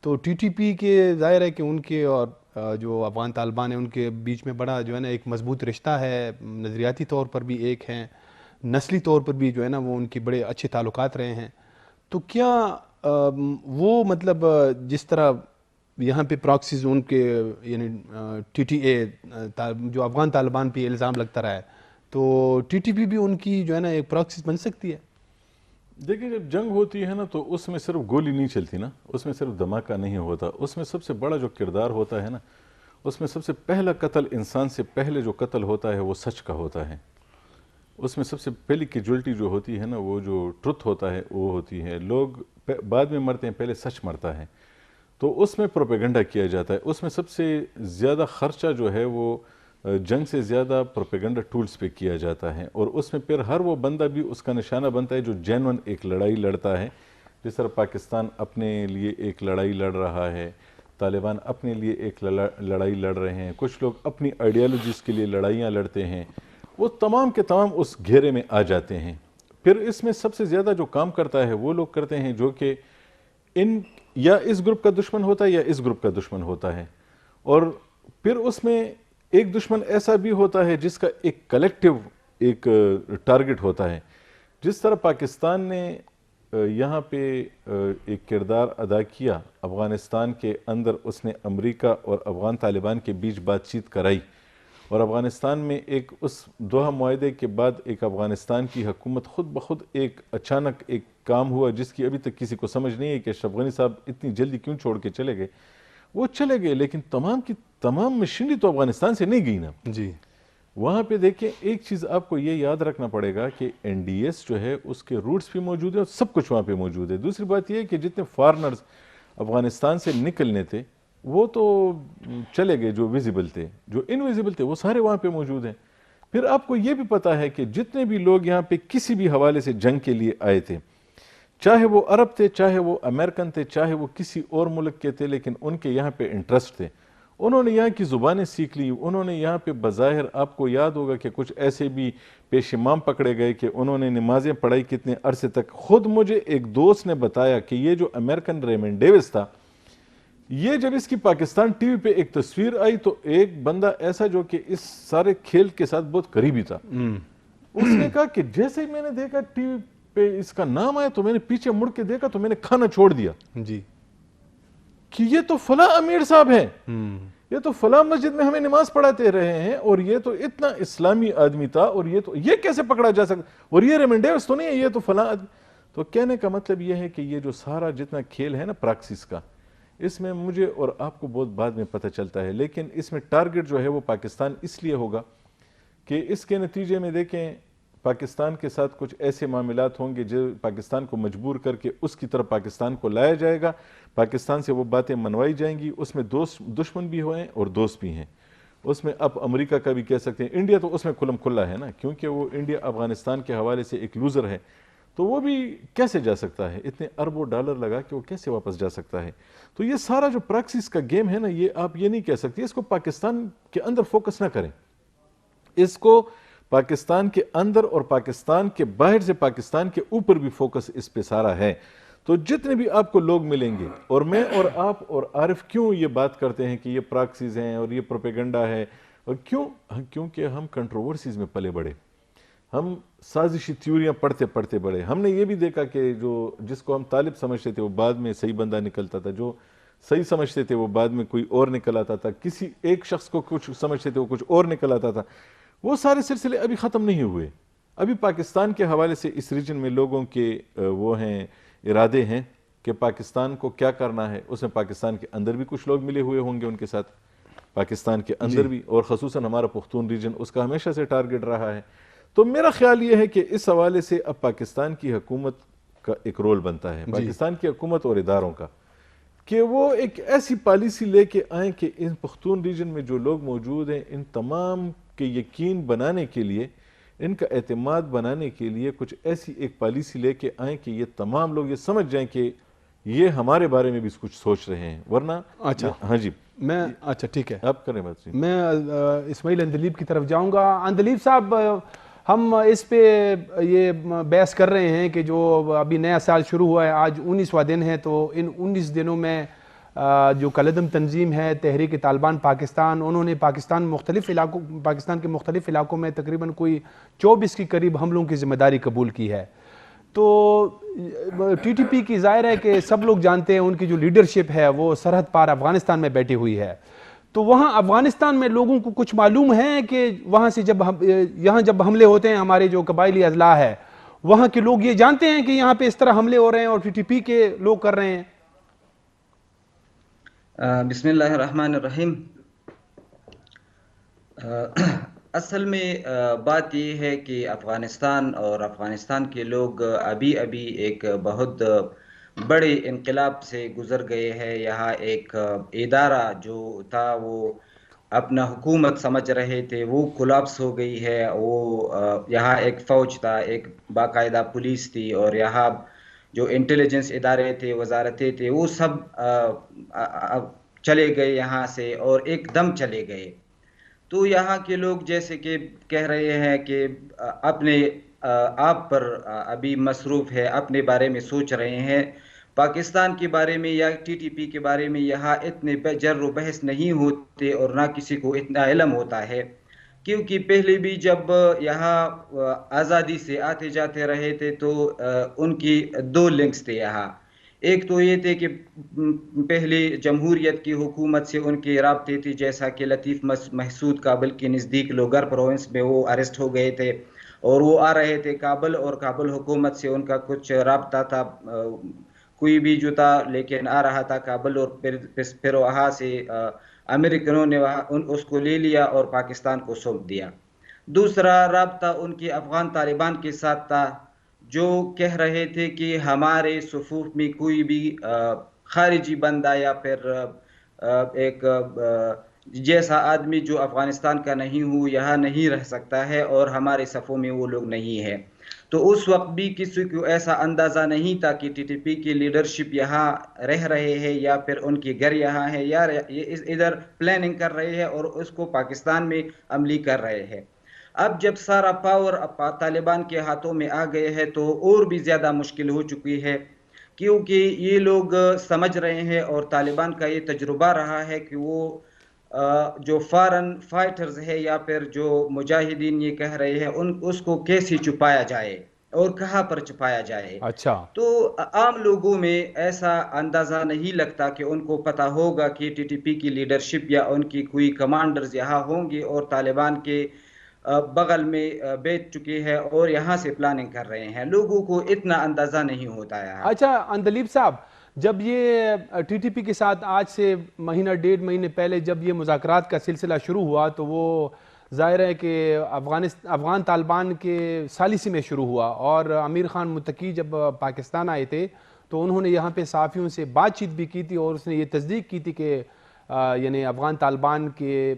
Speaker 1: تو ٹی ٹی پی کے ظاہر ہے کہ ان کے اور جو افغان طالبان ہیں ان کے بیچ میں بڑا جو ہے نا ایک مضبوط رشتہ ہے. نظریاتی طور پر بھی ایک ہیں، نسلی طور پر بھی جو ہے نا وہ ان کے بڑے اچھے تعلقات رہے ہیں. تو کیا وہ مطلب جس طرح یہاں پہ پراکسیز ان کے یعنی ٹی ٹی اے جو افغان طالبان پہ الزام لگتا رہا ہے، تو ٹی ٹی پی بھی ان کی جو ہے نا ایک پراکسیز بن سکتی ہے؟
Speaker 2: دیکھیں جب جنگ ہوتی ہے نا تو اس میں صرف گولی نہیں چلتی نا، اس میں صرف دھماکہ نہیں ہوتا. اس میں سب سے بڑا جو کردار ہوتا ہے نا، اس میں سب سے پہلا قتل انسان سے پہلے جو قتل ہوتا ہے وہ سچ کا ہوتا ہے. اس میں سب سے پہلی کیجولٹی جو ہوتی ہے نا، وہ جو ٹروتھ ہوتا ہے وہ ہوتی ہے. لوگ بعد میں مرتے ہیں، پہلے سچ مرتا ہے. تو اس میں پروپیگنڈا کیا جاتا ہے. اس میں سب سے زیادہ خرچہ جو ہے وہ جنگ سے زیادہ پروپیگنڈا ٹولز پہ کیا جاتا ہے. اور اس میں پھر ہر وہ بندہ بھی اس کا نشانہ بنتا ہے جو جینون ایک لڑائی لڑتا ہے. جس طرح پاکستان اپنے لیے ایک لڑائی لڑ رہا ہے، طالبان اپنے لیے ایک لڑائی لڑ رہے ہیں، کچھ لوگ اپنی آئیڈیالوجیز کے لیے لڑائیاں لڑتے ہیں، وہ تمام کے تمام اس گھیرے میں آ جاتے ہیں. پھر اس میں سب سے زیادہ جو کام کرتا ہے وہ لوگ کرتے ہیں جو کہ یا اس گروپ کا دشمن ہوتا ہے یا اس گروپ کا دشمن ہوتا ہے. اور پھر اس میں ایک دشمن ایسا بھی ہوتا ہے جس کا ایک کلیکٹیو ایک ٹارگٹ ہوتا ہے. جس طرح پاکستان نے یہاں پہ ایک کردار ادا کیا افغانستان کے اندر، اس نے امریکہ اور افغان طالبان کے بیچ بات چیت کرائی، اور افغانستان میں ایک اس دوحہ معاہدے کے بعد ایک افغانستان کی حکومت خود بخود ایک اچانک ایک کام ہوا جس کی ابھی تک کسی کو سمجھ نہیں ہے کہ اشرف غنی صاحب اتنی جلدی کیوں چھوڑ کے چلے گئے. وہ چلے گئے لیکن تمام کی تمام مشینری تو افغانستان سے نہیں گئی نا.
Speaker 1: جی
Speaker 2: وہاں پہ دیکھیں ایک چیز آپ کو یہ یاد رکھنا پڑے گا کہ این ڈی ایس جو ہے اس کے روٹس بھی موجود ہیں اور سب کچھ وہاں پہ موجود ہے. دوسری بات یہ ہے کہ جتنے فارنرز افغانستان سے نکلنے تھے وہ تو چلے گئے، جو ویزیبل تھے، جو انویزیبل تھے وہ سارے وہاں پہ موجود ہیں. پھر آپ کو یہ بھی پتا ہے کہ جتنے بھی لوگ یہاں پہ کسی بھی حوالے سے جنگ کے لیے آئے تھے، چاہے وہ عرب تھے، چاہے وہ امریکن تھے، چاہے وہ کسی اور ملک کے تھے، لیکن ان کے یہاں پہ انٹرسٹ تھے. انہوں نے یہاں کی زبانیں سیکھ لی, انہوں نے یہاں پہ بظاہر, آپ کو یاد ہوگا کہ کچھ ایسے بھی پیش امام پکڑے گئے کہ انہوں نے نمازیں پڑھائی کتنے عرصے تک. خود مجھے ایک دوست نے بتایا کہ یہ جو امریکن ریمن ڈیوس تھا, یہ جب اس کی پاکستان ٹی وی پہ ایک تصویر آئی تو ایک بندہ ایسا جو کہ اس سارے کھیل کے ساتھ بہت قریبی تھا, اس نے کہا کہ جیسے ہی میں نے دیکھا ٹی وی پہ اس کا نام آیا تو میں نے پیچھے مڑ کے دیکھا تو میں نے کھانا چھوڑ دیا
Speaker 1: جی
Speaker 2: کہ یہ تو فلاں امیر صاحب ہیں, یہ تو فلاں مسجد میں ہمیں نماز پڑھاتے رہے ہیں, اور یہ تو اتنا اسلامی آدمی تھا, اور یہ کیسے پکڑا جا سکتا, اور یہ ریمن ڈیوس تو نہیں ہے, یہ تو فلاں آدمی. تو کہنے کا مطلب یہ ہے کہ یہ جو سارا جتنا کھیل ہے نا پراکسس کا, اس میں مجھے اور آپ کو بہت بعد میں پتہ چلتا ہے, لیکن اس میں ٹارگٹ جو ہے وہ پاکستان اس لیے ہوگا کہ اس کے نتیجے میں دیکھیں پاکستان کے ساتھ کچھ ایسے معاملات ہوں گے جو پاکستان کو مجبور کر کے اس کی طرف پاکستان کو لایا جائے گا, پاکستان سے وہ باتیں منوائی جائیں گی. اس میں دشمن بھی ہوئے اور دوست بھی ہیں. اس میں آپ امریکہ کا بھی کہہ سکتے ہیں, انڈیا تو اس میں کھلم کھلا ہے نا, کیونکہ وہ انڈیا افغانستان کے حوالے سے ایک لوزر ہے, تو وہ بھی کیسے جا سکتا ہے, اتنے اربوں ڈالر لگا کہ وہ کیسے واپس جا سکتا ہے. تو یہ سارا جو پریکسس کا گیم ہے نا, یہ آپ یہ نہیں کہہ سکتے, اس کو پاکستان کے اندر فوکس نہ کریں, اس کو پاکستان کے اندر اور پاکستان کے باہر سے پاکستان کے اوپر بھی فوکس اس پہ سارا ہے. تو جتنے بھی آپ کو لوگ ملیں گے, اور میں اور آپ اور عارف کیوں یہ بات کرتے ہیں کہ یہ پراکسیز ہیں اور یہ پروپیگنڈا ہے, اور کیونکہ ہم کنٹروورسیز میں پلے بڑے, ہم سازشی تھیوریاں پڑھتے پڑھتے بڑے. ہم نے یہ بھی دیکھا کہ جس کو ہم طالب سمجھتے تھے وہ بعد میں صحیح بندہ نکلتا تھا, جو صحیح سمجھتے تھے وہ بعد میں کوئی اور نکل آتا تھا, کسی ایک شخص کو کچھ سمجھتے تھے وہ کچھ اور نکل آتا تھا. وہ سارے سلسلے ابھی ختم نہیں ہوئے. ابھی پاکستان کے حوالے سے اس ریجن میں لوگوں کے وہ ہیں ارادے ہیں کہ پاکستان کو کیا کرنا ہے. اس میں پاکستان کے اندر بھی کچھ لوگ ملے ہوئے ہوں گے ان کے ساتھ, پاکستان کے اندر بھی, اور خصوصاً ہمارا پختون ریجن اس کا ہمیشہ سے ٹارگٹ رہا ہے. تو میرا خیال یہ ہے کہ اس حوالے سے اب پاکستان کی حکومت کا ایک رول بنتا ہے, پاکستان کی حکومت اور اداروں کا, کہ وہ ایک ایسی پالیسی لے کے آئیں کہ ان پختون ریجن میں جو لوگ موجود ہیں ان تمام کے یقین بنانے کے لیے, ان کا اعتماد بنانے کے لیے کچھ ایسی ایک پالیسی لے کے آئیں کہ یہ تمام لوگ یہ سمجھ جائیں کہ یہ ہمارے بارے میں بھی کچھ سوچ رہے ہیں. ورنہ
Speaker 1: اچھا
Speaker 2: ہاں جی
Speaker 1: میں اچھا ٹھیک ہے,
Speaker 2: آپ کریں بات.
Speaker 1: میں اسماعیل اندلیب کی طرف جاؤں گا. اندلیب صاحب, ہم اس پہ یہ بحث کر رہے ہیں کہ جو ابھی نیا سال شروع ہوا ہے, آج 19واں دن ہے, تو ان 19 دنوں میں جو کالعدم تنظیم ہے تحریک طالبان پاکستان, انہوں نے پاکستان کے مختلف علاقوں میں تقریباً کوئی 24 کے قریب حملوں کی ذمہ داری قبول کی ہے. تو ٹی ٹی پی کی ظاہر ہے کہ سب لوگ جانتے ہیں ان کی جو لیڈرشپ ہے وہ سرحد پار افغانستان میں بیٹھی ہوئی ہے. تو وہاں افغانستان میں لوگوں کو کچھ معلوم ہے کہ وہاں سے یہاں جب حملے ہوتے ہیں, ہمارے جو قبائلی اضلاع ہے وہاں کے لوگ یہ جانتے ہیں کہ یہاں پہ اس طرح حملے ہو رہے ہیں اور ٹی ٹی پی کے لوگ کر رہے ہیں؟
Speaker 4: بسم اللہ الرحمن الرحیم. اصل میں بات یہ ہے کہ افغانستان اور افغانستان کے لوگ ابھی ایک بہت بڑے انقلاب سے گزر گئے ہیں. یہاں ایک ادارہ جو تھا وہ اپنا حکومت سمجھ رہے تھے, وہ کولاپس ہو گئی ہے. وہ یہاں ایک فوج تھا, ایک باقاعدہ پولیس تھی, اور یہاں جو انٹیلیجنس ادارے تھے, وزارتیں تھے, وہ سب چلے گئے یہاں سے, اور ایک دم چلے گئے. تو یہاں کے لوگ جیسے کہ کہہ رہے ہیں کہ اپنے آپ پر ابھی مصروف ہے, اپنے بارے میں سوچ رہے ہیں. پاکستان کے بارے میں یا ٹی ٹی پی کے بارے میں یہاں اتنے جر و بحث نہیں ہوتے, اور نہ کسی کو اتنا علم ہوتا ہے, کیونکہ پہلے بھی جب یہاں آزادی سے آتے جاتے رہے تھے تو ان کی 2 لنکس تھے یہاں. ایک تو یہ تھے کہ پہلے جمہوریت کی حکومت سے ان کے رابطے تھے, جیسا کہ لطیف محسود کابل کے نزدیک لوگر پروونس میں وہ اریسٹ ہو گئے تھے, اور وہ آ رہے تھے کابل, اور کابل حکومت سے ان کا کچھ رابطہ تھا, کوئی بھی جو تھا, لیکن آ رہا تھا کابل, اور پھر وہاں سے امریکنوں نے اس کو لے لیا اور پاکستان کو سونپ دیا. دوسرا رابطہ ان کی افغان طالبان کے ساتھ تھا, جو کہہ رہے تھے کہ ہمارے صفوف میں کوئی بھی خارجی بندہ یا پھر ایک جیسا آدمی جو افغانستان کا نہیں ہو یہاں نہیں رہ سکتا ہے، اور ہمارے صفوں میں وہ لوگ نہیں ہیں۔ تو اس وقت بھی کسی کو ایسا اندازہ نہیں تھا کہ ٹی ٹی پی کی لیڈرشپ یہاں رہ رہے ہیں یا پھر ان کے گھر یہاں ہے، یا یہ ادھر پلاننگ کر رہے ہیں اور اس کو پاکستان میں عملی کر رہے ہیں۔ اب جب سارا پاور طالبان کے ہاتھوں میں آ گئے ہے تو اور بھی زیادہ مشکل ہو چکی ہے، کیونکہ یہ لوگ سمجھ رہے ہیں، اور طالبان کا یہ تجربہ رہا ہے کہ وہ جو فارن فائٹرز ہے یا پھر جو مجاہدین یہ کہہ رہے ہیں اس کو کیسے چھپایا جائے اور کہاں پر چھپایا جائے۔
Speaker 1: اچھا،
Speaker 4: تو عام لوگوں میں ایسا اندازہ نہیں لگتا کہ ان کو پتہ ہوگا کہ ٹی ٹی پی کی لیڈرشپ یا ان کی کوئی کمانڈرز یہاں ہوں گے اور طالبان کے بغل میں بیٹھ چکے ہیں اور یہاں سے پلاننگ کر رہے ہیں۔ لوگوں کو اتنا اندازہ نہیں ہوتا ہے۔
Speaker 1: اچھا اندلیب صاحب، جب یہ ٹی ٹی پی کے ساتھ آج سے مہینہ 1.5 مہینے پہلے جب یہ مذاکرات کا سلسلہ شروع ہوا تو وہ ظاہر ہے کہ افغان طالبان کے ثالثی میں شروع ہوا، اور امیر خان متقی جب پاکستان آئے تھے تو انہوں نے یہاں پہ صحافیوں سے بات چیت بھی کی تھی، اور اس نے یہ تصدیق کی تھی کہ یعنی افغان طالبان کے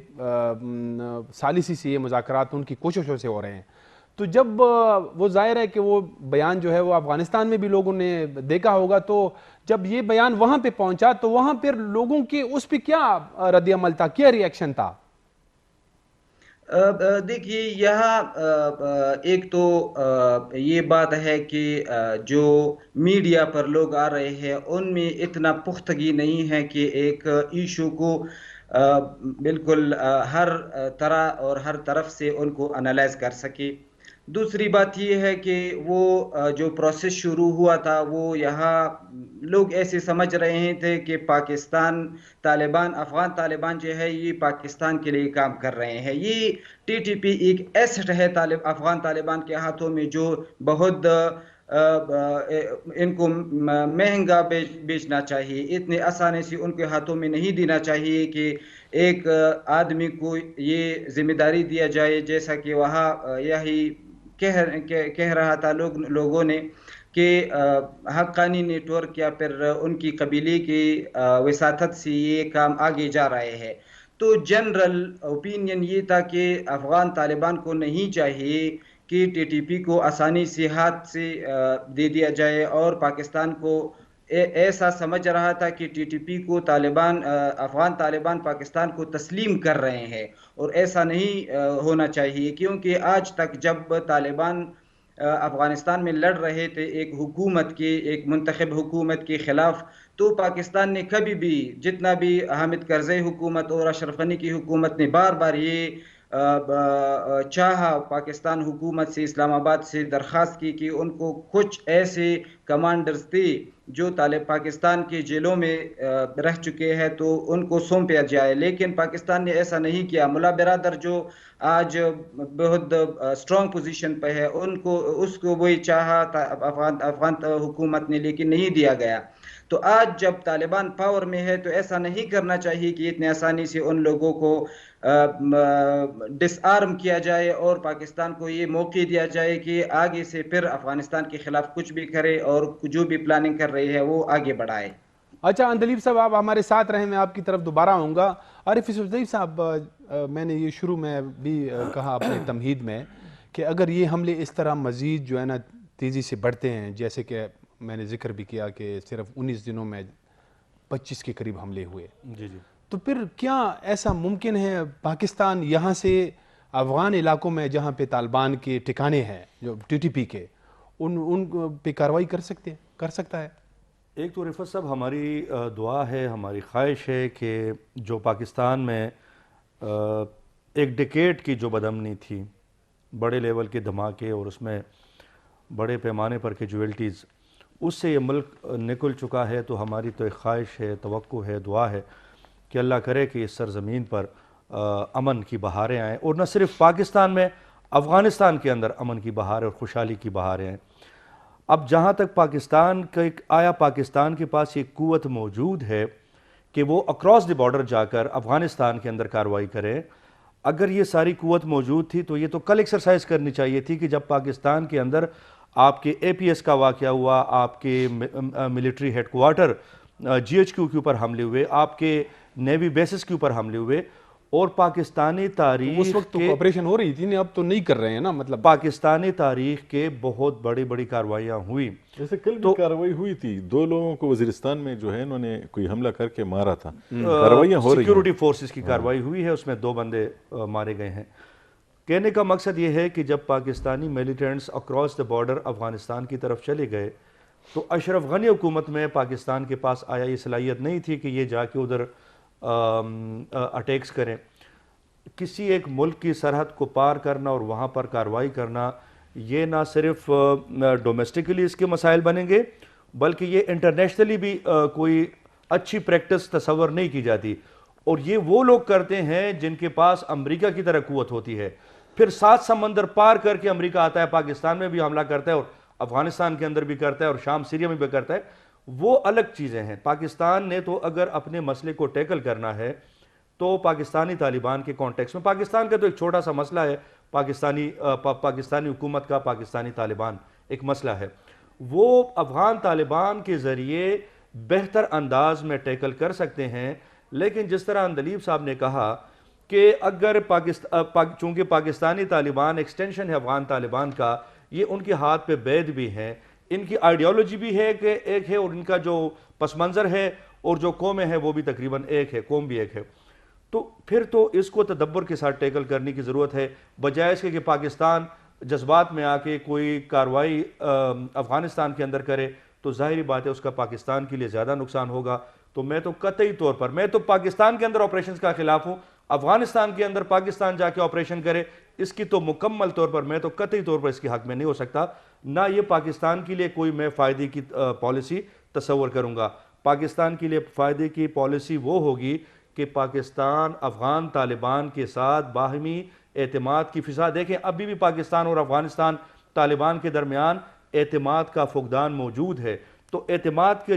Speaker 1: ثالثی سے یہ مذاکرات ان کی کوششوں سے ہو رہے ہیں۔ تو جب وہ ظاہر ہے کہ وہ بیان جو ہے وہ افغانستان میں بھی لوگوں نے دیکھا ہوگا، تو جب یہ بیان وہاں پہ پہنچا تو وہاں پھر لوگوں کے اس پہ کیا رد عمل تھا، کیا ری ایکشن تھا؟
Speaker 4: دیکھیے یہاں ایک تو یہ بات ہے کہ جو میڈیا پر لوگ آ رہے ہیں ان میں اتنا پختگی نہیں ہے کہ ایک ایشو کو بالکل ہر طرح اور ہر طرف سے ان کو انالائز کر سکے۔ دوسری بات یہ ہے کہ وہ جو پروسیس شروع ہوا تھا وہ یہاں لوگ ایسے سمجھ رہے تھے کہ افغان طالبان جو ہے یہ پاکستان کے لیے کام کر رہے ہیں۔ یہ ٹی ٹی پی ایک ایسٹ ہے افغان طالبان کے ہاتھوں میں جو بہت ان کو مہنگا بیچنا چاہیے، اتنے آسانی سے ان کے ہاتھوں میں نہیں دینا چاہیے کہ ایک آدمی کو یہ ذمہ داری دیا جائے، جیسا کہ وہاں یہی کہہ رہا تھا لوگوں نے کہ حقانی نیٹ ورک یا پھر ان کی قبیلے کی وساطت سے یہ کام آگے جا رہے ہیں۔ تو جنرل اوپینین یہ تھا کہ افغان طالبان کو نہیں چاہیے کہ ٹی ٹی پی کو آسانی سے ہاتھ سے دے دیا جائے، اور پاکستان کو ایسا سمجھ رہا تھا کہ ٹی ٹی پی کو افغان طالبان پاکستان کو تسلیم کر رہے ہیں، اور ایسا نہیں ہونا چاہیے، کیونکہ آج تک جب طالبان افغانستان میں لڑ رہے تھے ایک منتخب حکومت کے خلاف، تو پاکستان نے کبھی بھی، جتنا بھی حامد کرزئی حکومت اور اشرف غنی کی حکومت نے بار بار یہ چاہا پاکستان حکومت سے، اسلام آباد سے درخواست کی کہ ان کو کچھ ایسے کمانڈرز تھے جو پاکستان کے جیلوں میں رہ چکے ہیں تو ان کو سونپا جائے، لیکن پاکستان نے ایسا نہیں کیا۔ ملا برادر جو آج بہت اسٹرانگ پوزیشن پہ ہے اس کو وہی چاہا افغان حکومت نے، لیکن نہیں دیا گیا۔ تو آج جب طالبان پاور میں ہے تو ایسا نہیں کرنا چاہیے کہ اتنی آسانی سے ان لوگوں کو ڈس آرم کیا جائے اور پاکستان کو یہ موقع دیا جائے کہ آگے سے پھر افغانستان کے خلاف کچھ بھی کرے اور جو بھی پلاننگ کر رہی ہے وہ آگے بڑھائے۔
Speaker 1: اچھا اندلیب صاحب، آپ ہمارے ساتھ رہیں، میں آپ کی طرف دوبارہ آؤں گا۔ عارف یوسف صاحب، میں نے یہ شروع میں بھی کہا اپنے تمہید میں کہ اگر یہ حملے اس طرح مزید جو ہے نا تیزی سے بڑھتے ہیں، جیسے کہ میں نے ذکر بھی کیا کہ صرف 19 دنوں میں 25 کے قریب حملے ہوئے،
Speaker 3: جی جی،
Speaker 1: تو پھر کیا ایسا ممکن ہے پاکستان یہاں سے افغان علاقوں میں جہاں پہ طالبان کے ٹھکانے ہیں جو ٹی ٹی پی کے، ان پہ کارروائی کر سکتا ہے؟
Speaker 3: ایک تو رفعت صاحب ہماری دعا ہے، ہماری خواہش ہے کہ جو پاکستان میں ایک ڈیکیڈ کی جو بدامنی تھی، بڑے لیول کے دھماکے اور اس میں بڑے پیمانے پر کیجویلٹیز، اس سے یہ ملک نکل چکا ہے، تو ہماری تو ایک خواہش ہے، توقع ہے، دعا ہے کہ اللہ کرے کہ اس سرزمین پر امن کی بہاریں آئیں، اور نہ صرف پاکستان میں، افغانستان کے اندر امن کی بہاریں اور خوشحالی کی بہاریں آئیں۔ اب جہاں تک پاکستان کے پاس یہ قوت موجود ہے کہ وہ اکراس دی بارڈر جا کر افغانستان کے اندر کارروائی کرے، اگر یہ ساری قوت موجود تھی تو یہ تو کل ایکسرسائز کرنی چاہیے تھی کہ جب پاکستان کے اندر آپ کے اے پی ایس کا واقعہ ہوا، آپ کے military head quarter G H Q کے اوپر حملے ہوئے، آپ کے نیوی بیسز کے اوپر حملے ہوئے، اور پاکستانی
Speaker 1: اس
Speaker 3: تاریخ
Speaker 1: وقت تو
Speaker 3: کے
Speaker 1: آپریشن ہو رہی تھی نا، اب تو نہیں کر رہے ہیں نا، مطلب
Speaker 3: پاکستانی تاریخ کے بہت بڑی بڑی کارروائیاں ہوئی.
Speaker 2: جیسے کل بھی کارروائی ہوئی تھی، 2 لوگوں کو وزیرستان میں جو ہے انہوں نے کوئی حملہ کر کے مارا تھا. کارروائیاں ہو رہی ہیں.
Speaker 3: سیکیورٹی فورسز کی کارروائی ہوئی ہے، اس میں 2 بندے مارے گئے ہیں. کہنے کا مقصد یہ ہے کہ جب Pakistani militants across the border Afghanistan کی طرف چلے گئے تو اشرف غنی حکومت میں پاکستان کے پاس آیا یہ صلاحیت نہیں تھی کہ یہ جا کے ادھر اٹیکس کریں. کسی ایک ملک کی سرحد کو پار کرنا اور وہاں پر کارروائی کرنا، یہ نہ صرف ڈومیسٹکلی اس کے مسائل بنیں گے بلکہ یہ انٹرنیشنلی بھی کوئی اچھی پریکٹس تصور نہیں کی جاتی. اور یہ وہ لوگ کرتے ہیں جن کے پاس امریکہ کی طرح قوت ہوتی ہے، پھر 7 سمندر پار کر کے امریکہ آتا ہے، پاکستان میں بھی حملہ کرتا ہے اور افغانستان کے اندر بھی کرتا ہے اور شام سیریا میں بھی کرتا ہے. وہ الگ چیزیں ہیں. پاکستان نے تو اگر اپنے مسئلے کو ٹیکل کرنا ہے تو پاکستانی طالبان کے کانٹیکس میں، پاکستان کا تو ایک چھوٹا سا مسئلہ ہے، پاکستانی حکومت کا پاکستانی طالبان ایک مسئلہ ہے، وہ افغان طالبان کے ذریعے بہتر انداز میں ٹیکل کر سکتے ہیں. لیکن جس طرح اندلیب صاحب نے کہا کہ اگر چونکہ پاکستانی طالبان ایکسٹینشن ہے افغان طالبان کا، یہ ان کے ہاتھ پہ بید بھی ہیں، ان کی آئیڈیالوجی بھی ہے کہ ایک ہے اور ان کا جو پس منظر ہے اور جو قومیں ہیں وہ بھی تقریباً ایک ہے، قوم بھی ایک ہے. تو پھر تو اس کو تدبر کے ساتھ ٹیکل کرنے کی ضرورت ہے، بجائے اس کے کہ پاکستان جذبات میں آ کے کوئی کارروائی افغانستان کے اندر کرے تو ظاہری بات ہے اس کا پاکستان کے لیے زیادہ نقصان ہوگا. تو میں تو قطعی طور پر میں تو پاکستان کے اندر آپریشنز کا خلاف ہوں. افغانستان کے اندر پاکستان جا کے آپریشن کرے اس کی تو مکمل طور پر میں تو قطعی طور پر اس کے حق میں نہیں ہو سکتا. نہ یہ پاکستان کے لیے کوئی میں فائدے کی پالیسی تصور کروں گا. پاکستان کے لیے فائدے کی پالیسی وہ ہوگی کہ پاکستان افغان طالبان کے ساتھ باہمی اعتماد کی فضا، دیکھیں ابھی بھی پاکستان اور افغانستان طالبان کے درمیان اعتماد کا فقدان موجود ہے. تو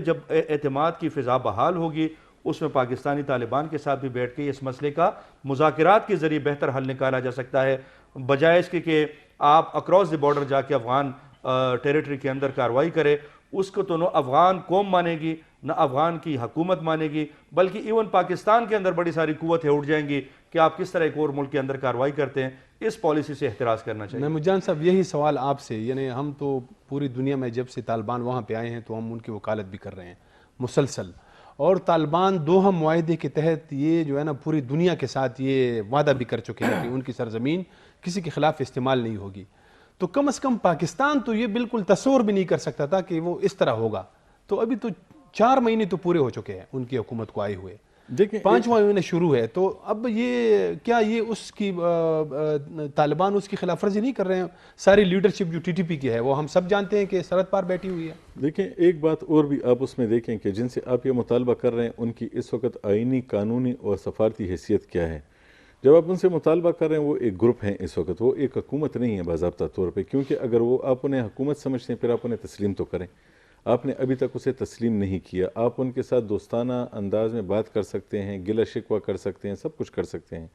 Speaker 3: جب اعتماد کی فضا بحال ہوگی اس میں پاکستانی طالبان کے ساتھ بھی بیٹھ کے اس مسئلے کا مذاکرات کے ذریعے بہتر حل نکالا جا سکتا ہے، بجائے اس کے کہ آپ اکراس دی بارڈر جا کے افغان ٹیریٹری کے اندر کارروائی کرے. اس کو تو نہ افغان قوم مانے گی نہ افغان کی حکومت مانے گی، بلکہ ایون پاکستان کے اندر بڑی ساری قوتیں اٹھ جائیں گی کہ آپ کس طرح ایک اور ملک کے اندر کارروائی کرتے ہیں. اس پالیسی سے احتراز کرنا چاہیے.
Speaker 1: محمود جان صاحب، یہی سوال آپ سے، یعنی ہم تو پوری دنیا میں جب سے طالبان وہاں پہ آئے ہیں تو ہم ان کی وکالت بھی کر رہے ہیں مسلسل، اور طالبان دوحہ معاہدے کے تحت یہ جو ہے نا پوری دنیا کے ساتھ یہ وعدہ بھی کر چکے ہیں کہ ان کی سرزمین کسی کے خلاف استعمال نہیں ہوگی. تو کم از کم پاکستان تو یہ بالکل تصور بھی نہیں کر سکتا تھا کہ وہ اس طرح ہوگا. تو ابھی تو 4 مہینے تو پورے ہو چکے ہیں ان کی حکومت کو آئے ہوئے،
Speaker 2: دیکھیں
Speaker 1: 5واں مہینہ شروع ہے. تو اب یہ کیا یہ اس کی طالبان اس کی خلاف ورزی نہیں کر رہے ہیں؟ ساری لیڈرشپ جو TTP کی ہے وہ ہم سب جانتے ہیں کہ سرحد پار بیٹھی ہوئی ہے.
Speaker 2: دیکھیں ایک بات اور بھی آپ اس میں دیکھیں کہ جن سے آپ یہ مطالبہ کر رہے ہیں ان کی اس وقت آئینی، قانونی اور سفارتی حیثیت کیا ہے. جب آپ ان سے مطالبہ کر رہے ہیں وہ ایک گروپ ہیں اس وقت، وہ ایک حکومت نہیں ہے باضابطہ طور پہ، کیونکہ اگر وہ آپ انہیں حکومت سمجھتے ہیں پھر آپ انہیں تسلیم تو کریں. آپ نے ابھی تک اسے تسلیم نہیں کیا. آپ ان کے ساتھ دوستانہ انداز میں بات کر سکتے ہیں، گلہ شکوہ کر سکتے ہیں، سب کچھ کر سکتے ہیں،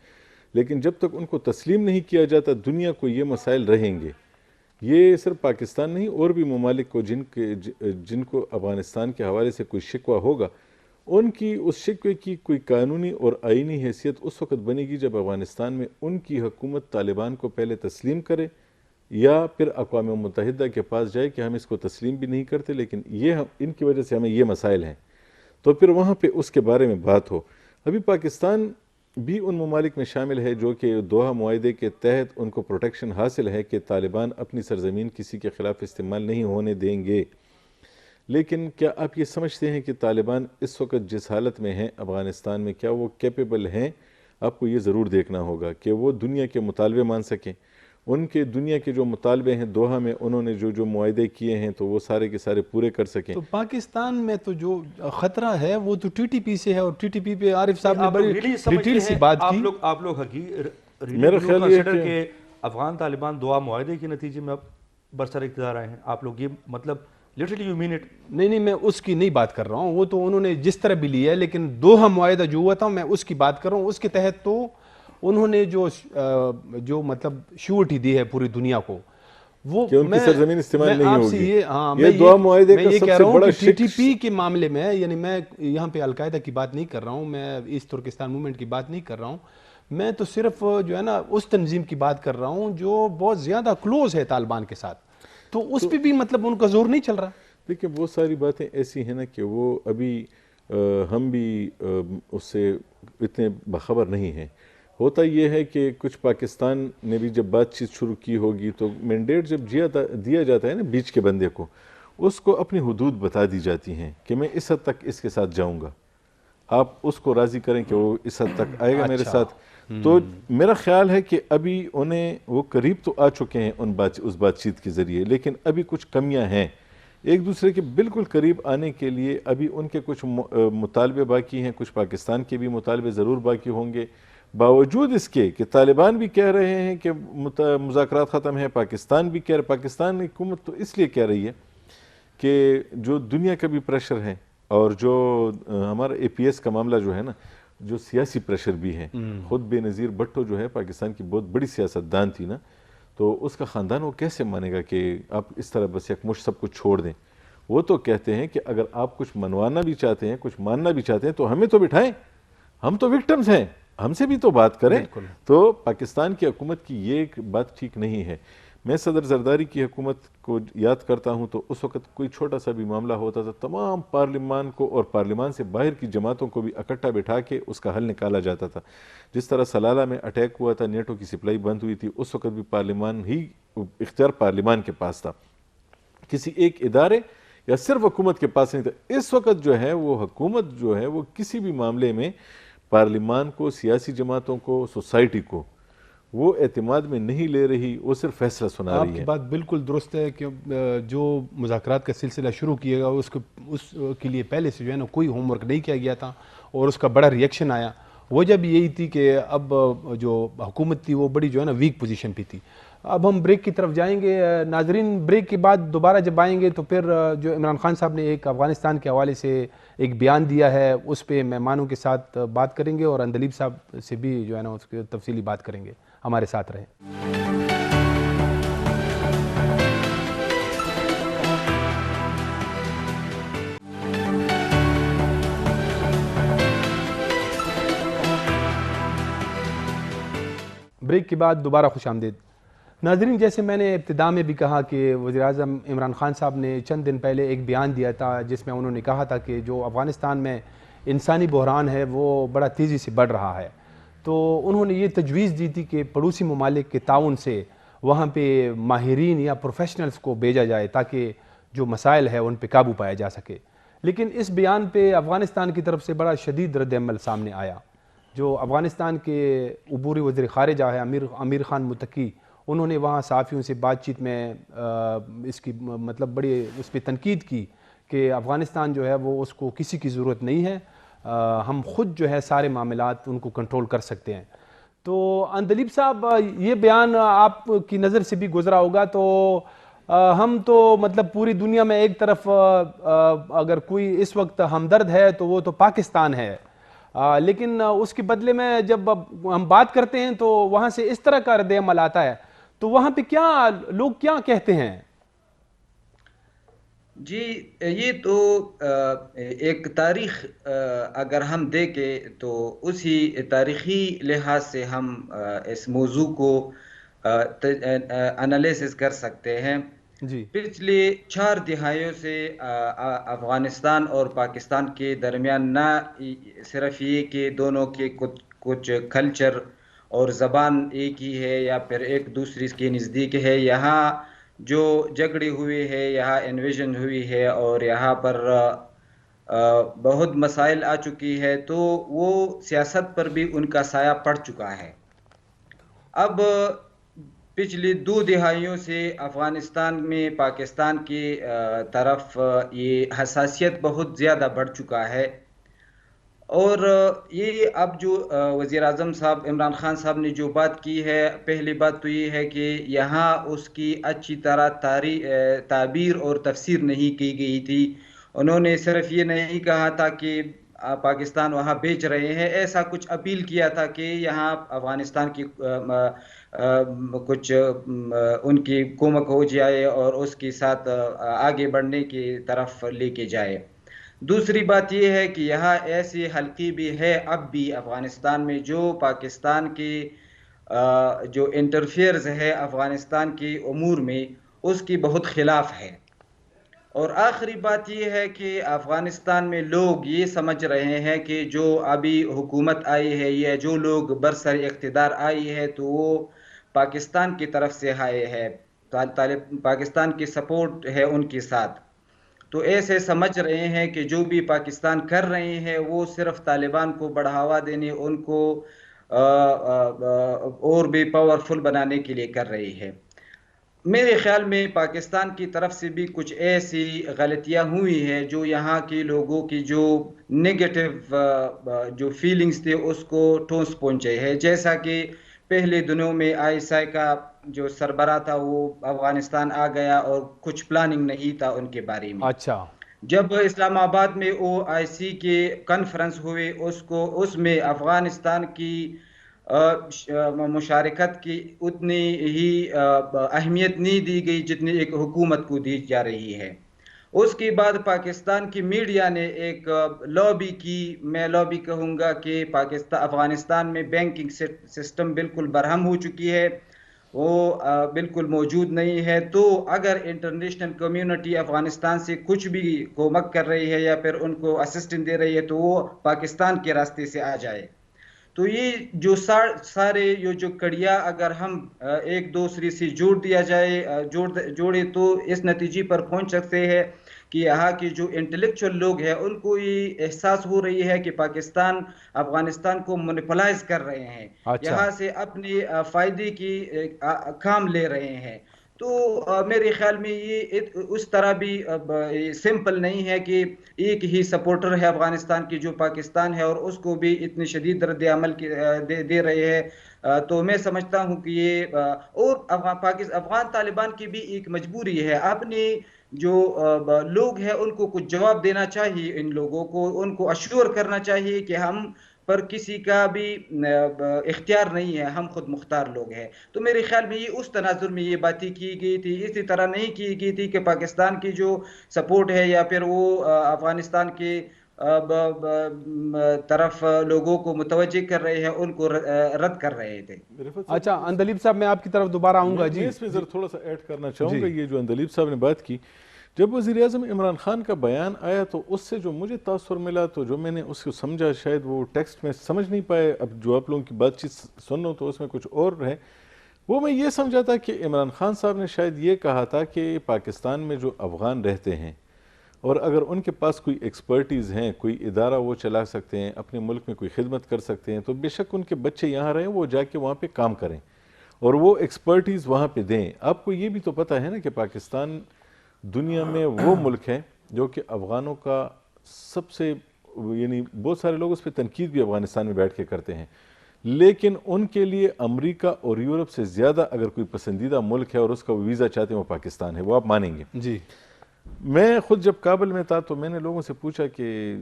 Speaker 2: لیکن جب تک ان کو تسلیم نہیں کیا جاتا دنیا کو یہ مسائل رہیں گے. یہ صرف پاکستان نہیں، اور بھی ممالک کو جن کو افغانستان کے حوالے سے کوئی شکوہ ہوگا، ان کی اس شکوے کی کوئی قانونی اور آئینی حیثیت اس وقت بنے گی جب افغانستان میں ان کی حکومت طالبان کو پہلے تسلیم کرے یا پھر اقوام متحدہ کے پاس جائے کہ ہم اس کو تسلیم بھی نہیں کرتے لیکن ان کی وجہ سے ہمیں یہ مسائل ہیں، تو پھر وہاں پہ اس کے بارے میں بات ہو. ابھی پاکستان بھی ان ممالک میں شامل ہے جو کہ دوحہ معاہدے کے تحت ان کو پروٹیکشن حاصل ہے کہ طالبان اپنی سرزمین کسی کے خلاف استعمال نہیں ہونے دیں گے. لیکن کیا آپ یہ سمجھتے ہیں کہ طالبان اس وقت جس حالت میں ہیں افغانستان میں، کیا وہ کیپیبل ہیں؟ آپ کو یہ ضرور دیکھنا ہوگا کہ وہ دنیا کے مطالبے مان سکیں. ان کے دنیا کے جو مطالبے ہیں دوحہ میں انہوں نے جو معاہدے کیے ہیں تو وہ سارے کے سارے پورے کر سکیں.
Speaker 1: تو پاکستان میں تو جو خطرہ ہے وہ تو TTP سے ہے، اور TTP پہ عارف صاحب نے بڑی ڈیٹیل سی بات کی.
Speaker 3: آپ لوگ
Speaker 2: میرا خیال یہ ہے
Speaker 3: کہ افغان طالبان دوحہ معاہدے کے نتیجے میں اب برسر اقتدار آئے ہیں، آپ لوگ یہ مطلب لٹرلی یو مین اٹ؟
Speaker 1: نہیں، میں اس کی نہیں بات کر رہا ہوں، وہ تو انہوں نے جس طرح بھی لیا ہے، لیکن دوحہ معاہدہ جو ہوا تھا میں اس کی بات کر رہا ہوں. اس کے تحت تو انہوں نے جو مطلب شیورٹی دی ہے پوری دنیا کو، وہ
Speaker 2: کہ ان کی سرزمین استعمال نہیں ہوگی.
Speaker 1: یہ دوحہ معاہدے کا سب سے بڑا TTP کے معاملے میں، یعنی میں یہاں پہ القاعدہ کی بات نہیں کر رہا ہوں، میں ایسٹ ترکستان موومنٹ کی بات نہیں کر رہا ہوں، میں تو صرف جو ہے نا اس تنظیم کی بات کر رہا ہوں جو بہت زیادہ کلوز ہے طالبان کے ساتھ، تو اس پہ بھی مطلب ان کا زور نہیں چل رہا.
Speaker 2: دیکھیں وہ ساری باتیں ایسی ہیں نا کہ وہ ابھی ہم بھی اس سے اتنے باخبر نہیں ہیں. ہوتا یہ ہے کہ کچھ پاکستان نے بھی جب بات چیت شروع کی ہوگی تو مینڈیٹ جب دیا جاتا ہے نا بیچ کے بندے کو، اس کو اپنی حدود بتا دی جاتی ہیں کہ میں اس حد تک اس کے ساتھ جاؤں گا، آپ اس کو راضی کریں کہ وہ اس حد تک آئے گا میرے ساتھ. تو میرا خیال ہے کہ ابھی انہیں وہ قریب تو آ چکے ہیں اس بات چیت کے ذریعے، لیکن ابھی کچھ کمیاں ہیں. ایک دوسرے کے بالکل قریب آنے کے لیے ابھی ان کے کچھ مطالبے باقی ہیں، کچھ پاکستان کے بھی مطالبے ضرور باقی ہوں گے. باوجود اس کے کہ طالبان بھی کہہ رہے ہیں کہ مذاکرات ختم ہیں، پاکستان بھی کہہ رہے، پاکستان حکومت تو اس لیے کہہ رہی ہے کہ جو دنیا کا بھی پریشر ہے اور جو ہمارا اے پی ایس کا معاملہ جو ہے نا، جو سیاسی پریشر بھی ہے. خود بے نظیر بھٹو جو ہے پاکستان کی بہت بڑی سیاست دان تھی نا، تو اس کا خاندان وہ کیسے مانے گا کہ آپ اس طرح بس یک مشت سب کچھ چھوڑ دیں. وہ تو کہتے ہیں کہ اگر آپ کچھ منوانا بھی چاہتے ہیں، کچھ ماننا بھی چاہتے ہیں تو ہمیں تو بٹھائیں، ہم تو وکٹمز ہیں، ہم سے بھی تو بات کریں. تو پاکستان کی حکومت کی یہ ایک بات ٹھیک نہیں ہے. میں صدر زرداری کی حکومت کو یاد کرتا ہوں تو اس وقت کوئی چھوٹا سا بھی معاملہ ہوتا تھا تمام پارلیمان کو اور پارلیمان سے باہر کی جماعتوں کو بھی اکٹھا بٹھا کے اس کا حل نکالا جاتا تھا. جس طرح سلالہ میں اٹیک ہوا تھا، نیٹو کی سپلائی بند ہوئی تھی، اس وقت بھی پارلیمان ہی اختیار پارلیمان کے پاس تھا، کسی ایک ادارے یا صرف حکومت کے پاس نہیں تھا. اس وقت جو ہے وہ حکومت جو ہے وہ کسی بھی معاملے میں پارلیمان کو، سیاسی جماعتوں کو، سوسائٹی کو وہ اعتماد میں نہیں لے رہی، وہ صرف فیصلہ سنا رہی ہے.
Speaker 1: آپ کی بات بالکل درست ہے کہ جو مذاکرات کا سلسلہ شروع کیے گا اس کے لیے پہلے سے جو ہے نا کوئی ہوم ورک نہیں کیا گیا تھا اور اس کا بڑا ریئیکشن آیا. وجہ بھی یہی تھی کہ اب جو حکومت تھی وہ بڑی جو ہے نا ویک پوزیشن پہ تھی. اب ہم بریک کی طرف جائیں گے ناظرین. بریک کے بعد دوبارہ جب آئیں گے تو پھر جو عمران خان صاحب نے ایک افغانستان کے حوالے سے ایک بیان دیا ہے اس پہ مہمانوں کے ساتھ بات کریں گے اور اندلیب صاحب سے بھی جو ہے نا اس کی تفصیلی بات کریں گے. ہمارے ساتھ رہیں. بریک کے بعد دوبارہ خوش آمدید. ناظرین، جیسے میں نے ابتدا میں بھی کہا کہ وزیر اعظم عمران خان صاحب نے چند دن پہلے ایک بیان دیا تھا جس میں انہوں نے کہا تھا کہ جو افغانستان میں انسانی بحران ہے وہ بڑا تیزی سے بڑھ رہا ہے. تو انہوں نے یہ تجویز دی تھی کہ پڑوسی ممالک کے تعاون سے وہاں پہ ماہرین یا پروفیشنلز کو بھیجا جائے تاکہ جو مسائل ہے ان پہ قابو پایا جا سکے. لیکن اس بیان پہ افغانستان کی طرف سے بڑا شدید رد عمل سامنے آیا. جو افغانستان کے عبوری وزیر خارجہ ہے امیر خان متقی، انہوں نے وہاں صحافیوں سے بات چیت میں اس کی مطلب بڑی اس پہ تنقید کی کہ افغانستان جو ہے وہ اس کو کسی کی ضرورت نہیں ہے، ہم خود جو ہے سارے معاملات ان کو کنٹرول کر سکتے ہیں. تو اندلیب صاحب، یہ بیان آپ کی نظر سے بھی گزرا ہوگا، تو ہم تو مطلب پوری دنیا میں ایک طرف اگر کوئی اس وقت ہمدرد ہے تو وہ تو پاکستان ہے، لیکن اس کے بدلے میں جب ہم بات کرتے ہیں تو وہاں سے اس طرح کا رد عمل آتا ہے. تو وہاں پہ کیا لوگ کیا کہتے ہیں؟
Speaker 4: جی، یہ تو ایک تاریخ اگر ہم دیکھیں تو اسی تاریخی لحاظ سے ہم اس موضوع کو انالیسس کر سکتے ہیں.
Speaker 1: جی،
Speaker 4: پچھلے 4 دہائیوں سے افغانستان اور پاکستان کے درمیان نہ صرف یہ کہ دونوں کے کچھ کلچر اور زبان ایک ہی ہے یا پھر ایک دوسرے کے نزدیک ہے، یہاں جو جھگڑے ہوئے ہیں، یہاں انویژن ہوئی ہے اور یہاں پر بہت مسائل آ چکی ہے، تو وہ سیاست پر بھی ان کا سایہ پڑ چکا ہے. اب پچھلی 2 دہائیوں سے افغانستان میں پاکستان کی طرف یہ حساسیت بہت زیادہ بڑھ چکا ہے. اور یہ اب جو وزیر اعظم صاحب عمران خان صاحب نے جو بات کی ہے، پہلی بات تو یہ ہے کہ یہاں اس کی اچھی طرح تعبیر اور تفسیر نہیں کی گئی تھی. انہوں نے صرف یہ نہیں کہا تھا کہ پاکستان وہاں بیچ رہے ہیں، ایسا کچھ اپیل کیا تھا کہ یہاں افغانستان کی کچھ ان کی کومک ہو جائے اور اس کے ساتھ آگے بڑھنے کی طرف لے کے جائے. دوسری بات یہ ہے کہ یہاں ایسی حلقی بھی ہے اب بھی افغانستان میں جو پاکستان کی جو انٹرفیئرز ہے افغانستان کی امور میں اس کی بہت خلاف ہے. اور آخری بات یہ ہے کہ افغانستان میں لوگ یہ سمجھ رہے ہیں کہ جو ابھی حکومت آئی ہے یا جو لوگ برسر اقتدار آئی ہے تو وہ پاکستان کی طرف سے آئے ہے، پاکستان کی سپورٹ ہے ان کے ساتھ. تو ایسے سمجھ رہے ہیں کہ جو بھی پاکستان کر رہے ہیں وہ صرف طالبان کو بڑھاوا دینے، ان کو اور بھی پاورفل بنانے کے لیے کر رہی ہے. میرے خیال میں پاکستان کی طرف سے بھی کچھ ایسی غلطیاں ہوئی ہیں جو یہاں کے لوگوں کی جو نیگیٹو جو فیلنگز تھے اس کو ٹھونس پہنچے ہیں. جیسا کہ پہلے دنوں میں آئی ایس آئی کا جو سربراہ تھا وہ افغانستان آ گیا اور کچھ پلاننگ نہیں تھا ان کے بارے میں.
Speaker 1: اچھا.
Speaker 4: جب اسلام آباد میں او آئی سی کے کانفرنس ہوئے اس میں افغانستان کی مشارکت کی اتنی ہی اہمیت نہیں دی گئی جتنی ایک حکومت کو دی جا رہی ہے. اس کے بعد پاکستان کی میڈیا نے ایک لابی کی، میں لابی کہوں گا کہ افغانستان میں بینکنگ سسٹم بالکل برہم ہو چکی ہے، وہ بالکل موجود نہیں ہے. تو اگر انٹرنیشنل کمیونٹی افغانستان سے کچھ بھی کومک کر رہی ہے یا پھر ان کو اسسٹنس دے رہی ہے تو وہ پاکستان کے راستے سے آ جائے. تو یہ جو سارے یہ جو کڑیاں اگر ہم ایک دوسرے سے جوڑ دیا جائے جوڑے تو اس نتیجے پر پہنچ سکتے ہیں کہ یہاں کے جو انٹلیکچوئل لوگ ہیں ان کو یہ احساس ہو رہی ہے کہ پاکستان افغانستان کو مونوپلائز کر رہے ہیں، یہاں سے اپنے فائدے کی کام لے رہے ہیں. تو میرے خیال میں یہ اس طرح بھی سمپل نہیں ہے کہ ایک ہی سپورٹر ہے افغانستان کی جو پاکستان ہے اور اس کو بھی اتنی شدید رد عمل دے رہے ہیں. تو میں سمجھتا ہوں کہ یہ اور افغان طالبان کی بھی ایک مجبوری ہے، اپنے جو لوگ ہیں ان کو کچھ جواب دینا چاہیے، ان لوگوں کو ان کو اشور کرنا چاہیے کہ ہم پر کسی کا بھی اختیار نہیں ہے، ہم خود مختار لوگ ہیں. تو میرے خیال میں یہ اس تناظر میں یہ باتیں کی گئی تھی، اسی طرح نہیں کی گئی تھی کہ پاکستان کی جو سپورٹ ہے یا پھر وہ افغانستان کے طرف لوگوں کو متوجہ کر رہے ہیں ان کو رد کر رہے تھے.
Speaker 1: اچھا اندلیب صاحب میں آپ کی طرف دوبارہ آؤں گا.
Speaker 2: میں اس میں ذرا تھوڑا سا ایڈ کرنا چاہوں گا. یہ جو اندلیب صاحب نے بات کی، جب وزیر اعظم عمران خان کا بیان آیا تو اس سے جو مجھے تاثر ملا، تو جو میں نے اس کو سمجھا، شاید وہ ٹیکسٹ میں سمجھ نہیں پائے، اب جو آپ لوگوں کی بات چیت سنو تو اس میں کچھ اور ہے. وہ میں یہ سمجھا تھا کہ عمران خان صاحب نے شاید یہ کہا تھا کہ پاکستان میں جو افغان رہتے ہیں اور اگر ان کے پاس کوئی ایکسپرٹیز ہیں، کوئی ادارہ وہ چلا سکتے ہیں، اپنے ملک میں کوئی خدمت کر سکتے ہیں، تو بے شک ان کے بچے یہاں رہیں، وہ جا کے وہاں پہ کام کریں اور وہ ایکسپرٹیز وہاں پہ دیں. آپ کو یہ بھی تو پتہ ہے نا کہ پاکستان دنیا میں وہ ملک ہے جو کہ افغانوں کا سب سے، یعنی بہت سارے لوگ اس پہ تنقید بھی افغانستان میں بیٹھ کے کرتے ہیں، لیکن ان کے لیے امریکہ اور یورپ سے زیادہ اگر کوئی پسندیدہ ملک ہے اور اس کا ویزا چاہتے ہیں وہ پاکستان ہے. وہ آپ مانیں گے.
Speaker 1: جی.
Speaker 2: میں خود جب کابل میں تھا تو میں نے لوگوں سے پوچھا کہ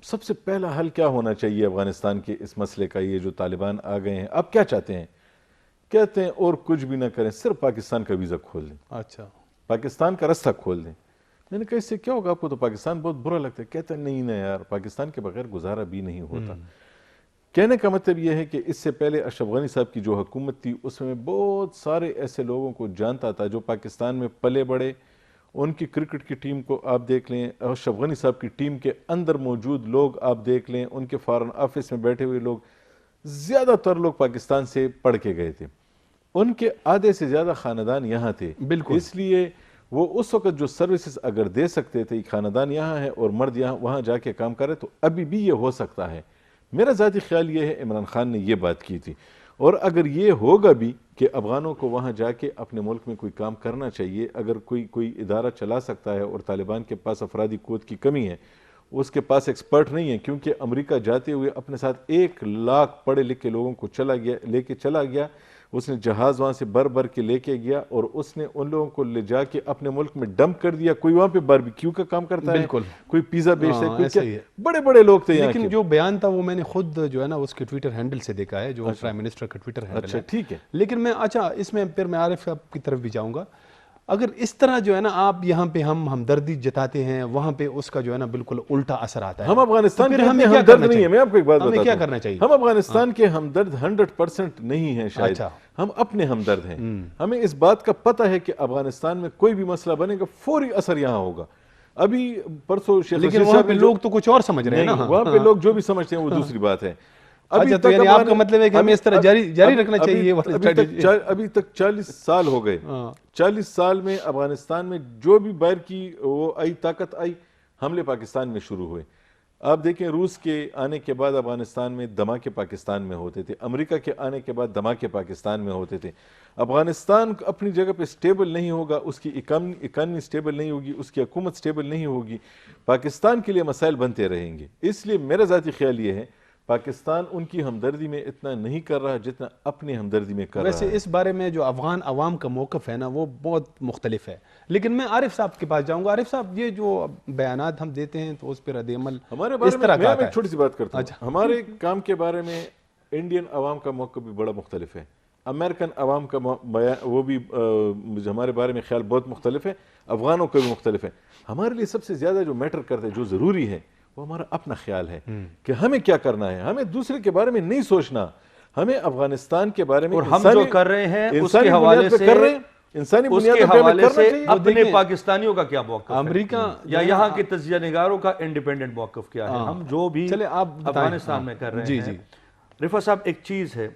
Speaker 2: سب سے پہلا حل کیا ہونا چاہیے افغانستان کے اس مسئلے کا، یہ جو طالبان آ گئے ہیں آپ کیا چاہتے ہیں؟ کہتے ہیں اور کچھ بھی نہ کریں، صرف پاکستان کا ویزا کھول دیں.
Speaker 1: اچھا.
Speaker 2: پاکستان کا رستہ کھول دیں. میں نے کہا اس سے کیا ہوگا، آپ کو تو پاکستان بہت برا لگتا ہے. کہتے ہیں نہیں نا یار، پاکستان کے بغیر گزارا بھی نہیں ہوتا. کہنے کا مطلب یہ ہے کہ اس سے پہلے اشرف غنی صاحب کی جو حکومت تھی اس میں بہت سارے ایسے لوگوں کو جانتا تھا جو پاکستان میں پلے بڑے. ان کی کرکٹ کی ٹیم کو آپ دیکھ لیں، اشرف غنی صاحب کی ٹیم کے اندر موجود لوگ آپ دیکھ لیں، ان کے فارن آفس میں بیٹھے ہوئے لوگ، زیادہ تر لوگ پاکستان سے پڑھ کے گئے تھے. ان کے آدھے سے زیادہ خاندان یہاں تھے.
Speaker 1: بالکل.
Speaker 2: اس لیے وہ اس وقت جو سروسز اگر دے سکتے تھے، خاندان یہاں ہے اور مرد یہاں وہاں جا کے کام کرے، تو ابھی بھی یہ ہو سکتا ہے. میرا ذاتی خیال یہ ہے، عمران خان نے یہ بات کی تھی، اور اگر یہ ہوگا بھی کہ افغانوں کو وہاں جا کے اپنے ملک میں کوئی کام کرنا چاہیے، اگر کوئی ادارہ چلا سکتا ہے اور طالبان کے پاس افرادی قوت کی کمی ہے، اس کے پاس ایکسپرٹ نہیں ہے، کیونکہ امریکہ جاتے ہوئے اپنے ساتھ 1 لاکھ پڑھے لکھے لوگوں کو لے کے چلا گیا. اس نے جہاز وہاں سے بھر کے لے کے گیا اور اس نے ان لوگوں کو لے جا کے اپنے ملک میں ڈمپ کر دیا. کوئی وہاں پہ باربیکیو کا کام کرتا ہے،
Speaker 1: بالکل،
Speaker 2: کوئی پیزا بیچتا ہے،
Speaker 1: ایسا ہی ہے.
Speaker 2: بڑے بڑے لوگ تھے یہاں کے.
Speaker 1: لیکن جو بیان تھا وہ میں نے خود جو ہے نا اس کے ٹویٹر ہینڈل سے دیکھا ہے، جو پرائم منسٹر کا ٹویٹر ہینڈل ہے.
Speaker 2: اچھا ٹھیک ہے.
Speaker 1: لیکن میں اس میں پھر میں عارف صاحب کی طرف بھی جاؤں گا. اگر اس طرح جو ہے نا آپ یہاں پہ ہم ہمدردی جتاتے ہیں وہاں پہ اس کا جو ہے نا بالکل الٹا اثر آتا ہے.
Speaker 2: ہم افغانستان
Speaker 1: تو
Speaker 2: کے
Speaker 1: پھر ہمیں کیا
Speaker 2: ہمدرد
Speaker 1: کرنا
Speaker 2: نہیں
Speaker 1: چاہیے؟
Speaker 2: ہیں. میں آپ کو ایک بات
Speaker 1: ہمیں
Speaker 2: بتاتا
Speaker 1: کیا
Speaker 2: ہوں.
Speaker 1: کرنا چاہیے؟
Speaker 2: ہم افغانستان کے ہمدرد 100% نہیں ہیں شاید.
Speaker 1: اچھا.
Speaker 2: ہم اپنے ہمدرد ہیں. ہمیں اس بات کا پتہ ہے کہ افغانستان میں کوئی بھی مسئلہ بنے گا فوری اثر یہاں ہوگا. ابھی پرسوں شیخ
Speaker 1: لیکن
Speaker 2: رشید
Speaker 1: وہاں
Speaker 2: صاحب
Speaker 1: پہ
Speaker 2: نے
Speaker 1: لوگ تو کچھ اور سمجھ رہے ہیں نا.
Speaker 2: نہیں، وہاں پہ لوگ جو بھی سمجھتے ہیں وہ دوسری بات ہے.
Speaker 1: اچھا تو یعنی آپ کا مطلب ہے کہ ہمیں اس طرح جاری رکھنا چاہیے.
Speaker 2: ابھی تک 40 سال ہو گئے. 40 سال میں افغانستان میں جو بھی باہر کی وہ آئی طاقت آئی، حملے پاکستان میں شروع ہوئے. آپ دیکھیں روس کے آنے کے بعد افغانستان میں دھماکے پاکستان میں ہوتے تھے، امریکہ کے آنے کے بعد دھماکے پاکستان میں ہوتے تھے. افغانستان اپنی جگہ پہ سٹیبل نہیں ہوگا، اس کی اکانومی سٹیبل نہیں ہوگی، اس کی حکومت سٹیبل نہیں ہوگی، پاکستان کے لیے مسائل بنتے رہیں گے. اس لیے میرا ذاتی خیال یہ ہے پاکستان ان کی ہمدردی میں اتنا نہیں کر رہا جتنا اپنی ہمدردی میں کر رہا ہے.
Speaker 1: ویسے اس بارے میں جو افغان عوام کا موقف ہے نا وہ بہت مختلف ہے. لیکن میں عارف صاحب کے پاس جاؤں گا. عارف صاحب یہ جو بیانات ہم دیتے ہیں تو اس پہ رد عمل
Speaker 2: ہمارے
Speaker 1: اس
Speaker 2: بارے
Speaker 1: طرح
Speaker 2: میں
Speaker 1: کا
Speaker 2: میں ایک چھوٹی سی بات کرتا ہوں. ہمارے کام کے بارے میں انڈین عوام کا موقف بھی بڑا مختلف ہے. امریکن عوام کا وہ بھی ہمارے بارے میں خیال بہت مختلف ہے. افغانوں کا بھی مختلف ہے. ہمارے لیے سب سے زیادہ جو میٹر کرتا ہے، جو ضروری ہے، وہ ہمارا اپنا خیال ہے کہ ہمیں کیا کرنا ہے. ہمیں دوسرے کے بارے میں نہیں سوچنا. ہمیں افغانستان کے بارے میں
Speaker 3: اور ہم جو کر رہے ہیں اس کے حوالے سے
Speaker 2: کر رہے ہیں، انسانی بنیاد پہ ہمیں کرنا چاہیے.
Speaker 3: اپنے پاکستانیوں کا کیا موقف ہے،
Speaker 1: امریکہ
Speaker 3: یا یہاں کے تجزیہ نگاروں کا انڈیپینڈنٹ موقف کیا ہے. ہم جو بھی افغانستان میں کر رہے ہیں. رفعت صاحب ایک چیز ہے،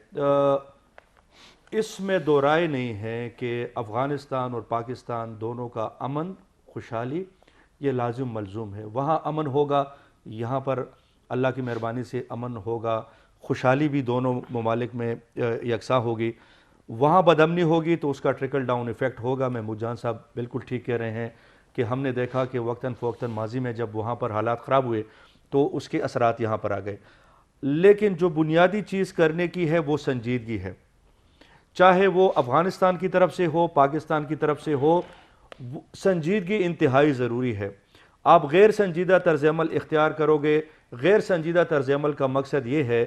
Speaker 3: اس میں دو رائے نہیں ہے کہ افغانستان اور پاکستان دونوں کا امن خوشحالی یہ لازم ملزوم ہے. وہاں امن ہوگا، یہاں پر اللہ کی مہربانی سے امن ہوگا، خوشحالی بھی دونوں ممالک میں یکساں ہوگی. وہاں بدامنی ہوگی تو اس کا ٹرکل ڈاؤن ایفیکٹ ہوگا. محمود جان صاحب بالکل ٹھیک کہہ رہے ہیں کہ ہم نے دیکھا کہ وقتاً فوقتاً ماضی میں جب وہاں پر حالات خراب ہوئے تو اس کے اثرات یہاں پر آ گئے. لیکن جو بنیادی چیز کرنے کی ہے وہ سنجیدگی ہے، چاہے وہ افغانستان کی طرف سے ہو، پاکستان کی طرف سے ہو. سنجیدگی انتہائی ضروری ہے. آپ غیر سنجیدہ طرز عمل اختیار کرو گے. غیر سنجیدہ طرز عمل کا مقصد یہ ہے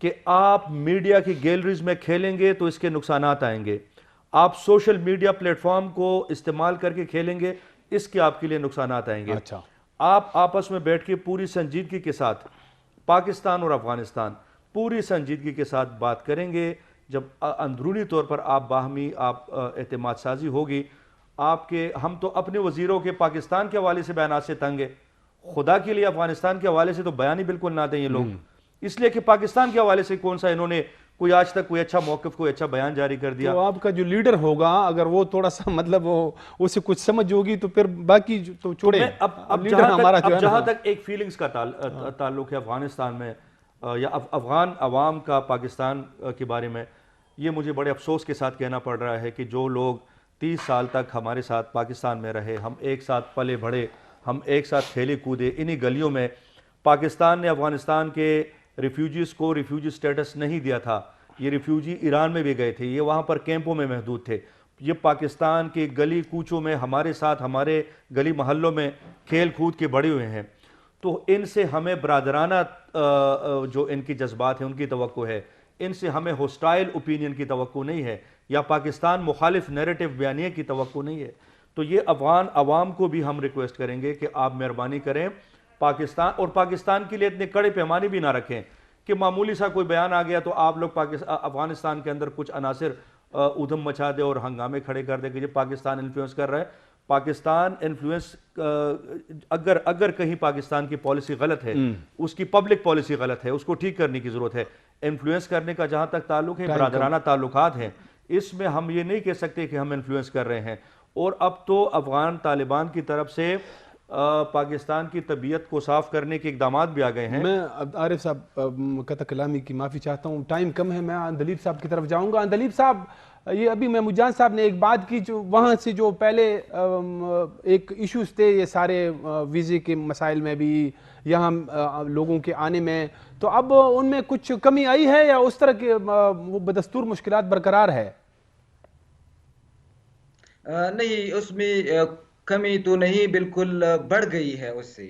Speaker 3: کہ آپ میڈیا کی گیلریز میں کھیلیں گے تو اس کے نقصانات آئیں گے. آپ سوشل میڈیا پلیٹ فارم کو استعمال کر کے کھیلیں گے، اس کے آپ کے لیے نقصانات آئیں گے. آپ آپس میں بیٹھ کے پوری سنجیدگی کے ساتھ پاکستان اور افغانستان پوری سنجیدگی کے ساتھ بات کریں گے. جب اندرونی طور پر آپ باہمی اعتماد سازی ہوگی. ہم تو اپنے وزیروں کے پاکستان کے حوالے سے بیانات سے تنگ ہے. خدا کے لیے افغانستان کے حوالے سے تو بیان ہی بالکل نہ دیں یہ لوگ، اس لیے کہ پاکستان کے حوالے سے کون سا انہوں نے کوئی آج تک کوئی اچھا موقف، کوئی اچھا بیان جاری کر دیا.
Speaker 1: تو آپ کا جو لیڈر ہوگا اگر وہ تھوڑا سا مطلب اسے کچھ سمجھ ہوگی تو پھر باقی تو چھوڑیں.
Speaker 3: اب جہاں تک ایک فیلنگز کا تعلق ہے افغانستان میں یا افغان عوام کا پاکستان کے بارے میں، یہ مجھے بڑے افسوس کے ساتھ کہنا پڑ رہا ہے کہ جو لوگ 30 سال تک ہمارے ساتھ پاکستان میں رہے، ہم ایک ساتھ پلے بڑھے، ہم ایک ساتھ کھیلے کودے انہی گلیوں میں. پاکستان نے افغانستان کے ریفیوجیز کو ریفیوجی سٹیٹس نہیں دیا تھا. یہ ریفیوجی ایران میں بھی گئے تھے، یہ وہاں پر کیمپوں میں محدود تھے. یہ پاکستان کے گلی کوچوں میں ہمارے ساتھ ہمارے گلی محلوں میں کھیل کود کے بڑے ہوئے ہیں. تو ان سے ہمیں برادرانہ جو ان کی جذبات ہیں ان کی توقع ہے. ان سے ہمیں ہوسٹائل اوپینین کی توقع نہیں ہے، یا پاکستان مخالف نیریٹو بیانیے کی توقع نہیں ہے. تو یہ افغان عوام کو بھی ہم ریکویسٹ کریں گے کہ آپ مہربانی کریں پاکستان، اور پاکستان کے لیے اتنے کڑے پیمانے بھی نہ رکھیں کہ معمولی سا کوئی بیان آ گیا تو آپ لوگ افغانستان کے اندر کچھ عناصر ادھم مچا دے اور ہنگامے کھڑے کر دے کہ یہ پاکستان انفلوئنس کر رہا ہے. پاکستان انفلوئنس اگر کہیں پاکستان کی پالیسی غلط ہے، اس کی پبلک پالیسی غلط ہے، اس کو ٹھیک کرنے کی ضرورت ہے. انفلوئنس کرنے کا جہاں تک تعلق ہے برادرانہ تعلقات ہیں، اس میں ہم یہ نہیں کہہ سکتے کہ ہم انفلوئنس کر رہے ہیں. اور اب تو افغان طالبان کی طرف سے پاکستان کی طبیعت کو صاف کرنے کے اقدامات بھی آ گئے ہیں.
Speaker 1: میں عارف صاحب قطع کلامی کی معافی چاہتا ہوں، ٹائم کم ہے. میں اندلیب صاحب کی طرف جاؤں گا. اندلیب صاحب، یہ ابھی محمود جان صاحب نے ایک بات کی جو وہاں سے جو پہلے ایک ایشوز تھے یہ سارے ویزے کے مسائل میں بھی یہاں لوگوں کے آنے میں، تو اب ان میں کچھ کمی آئی ہے یا اس طرح کے وہ بدستور مشکلات برقرار ہے؟
Speaker 4: نہیں، اس میں کمی تو نہیں، بالکل بڑھ گئی ہے اس سے.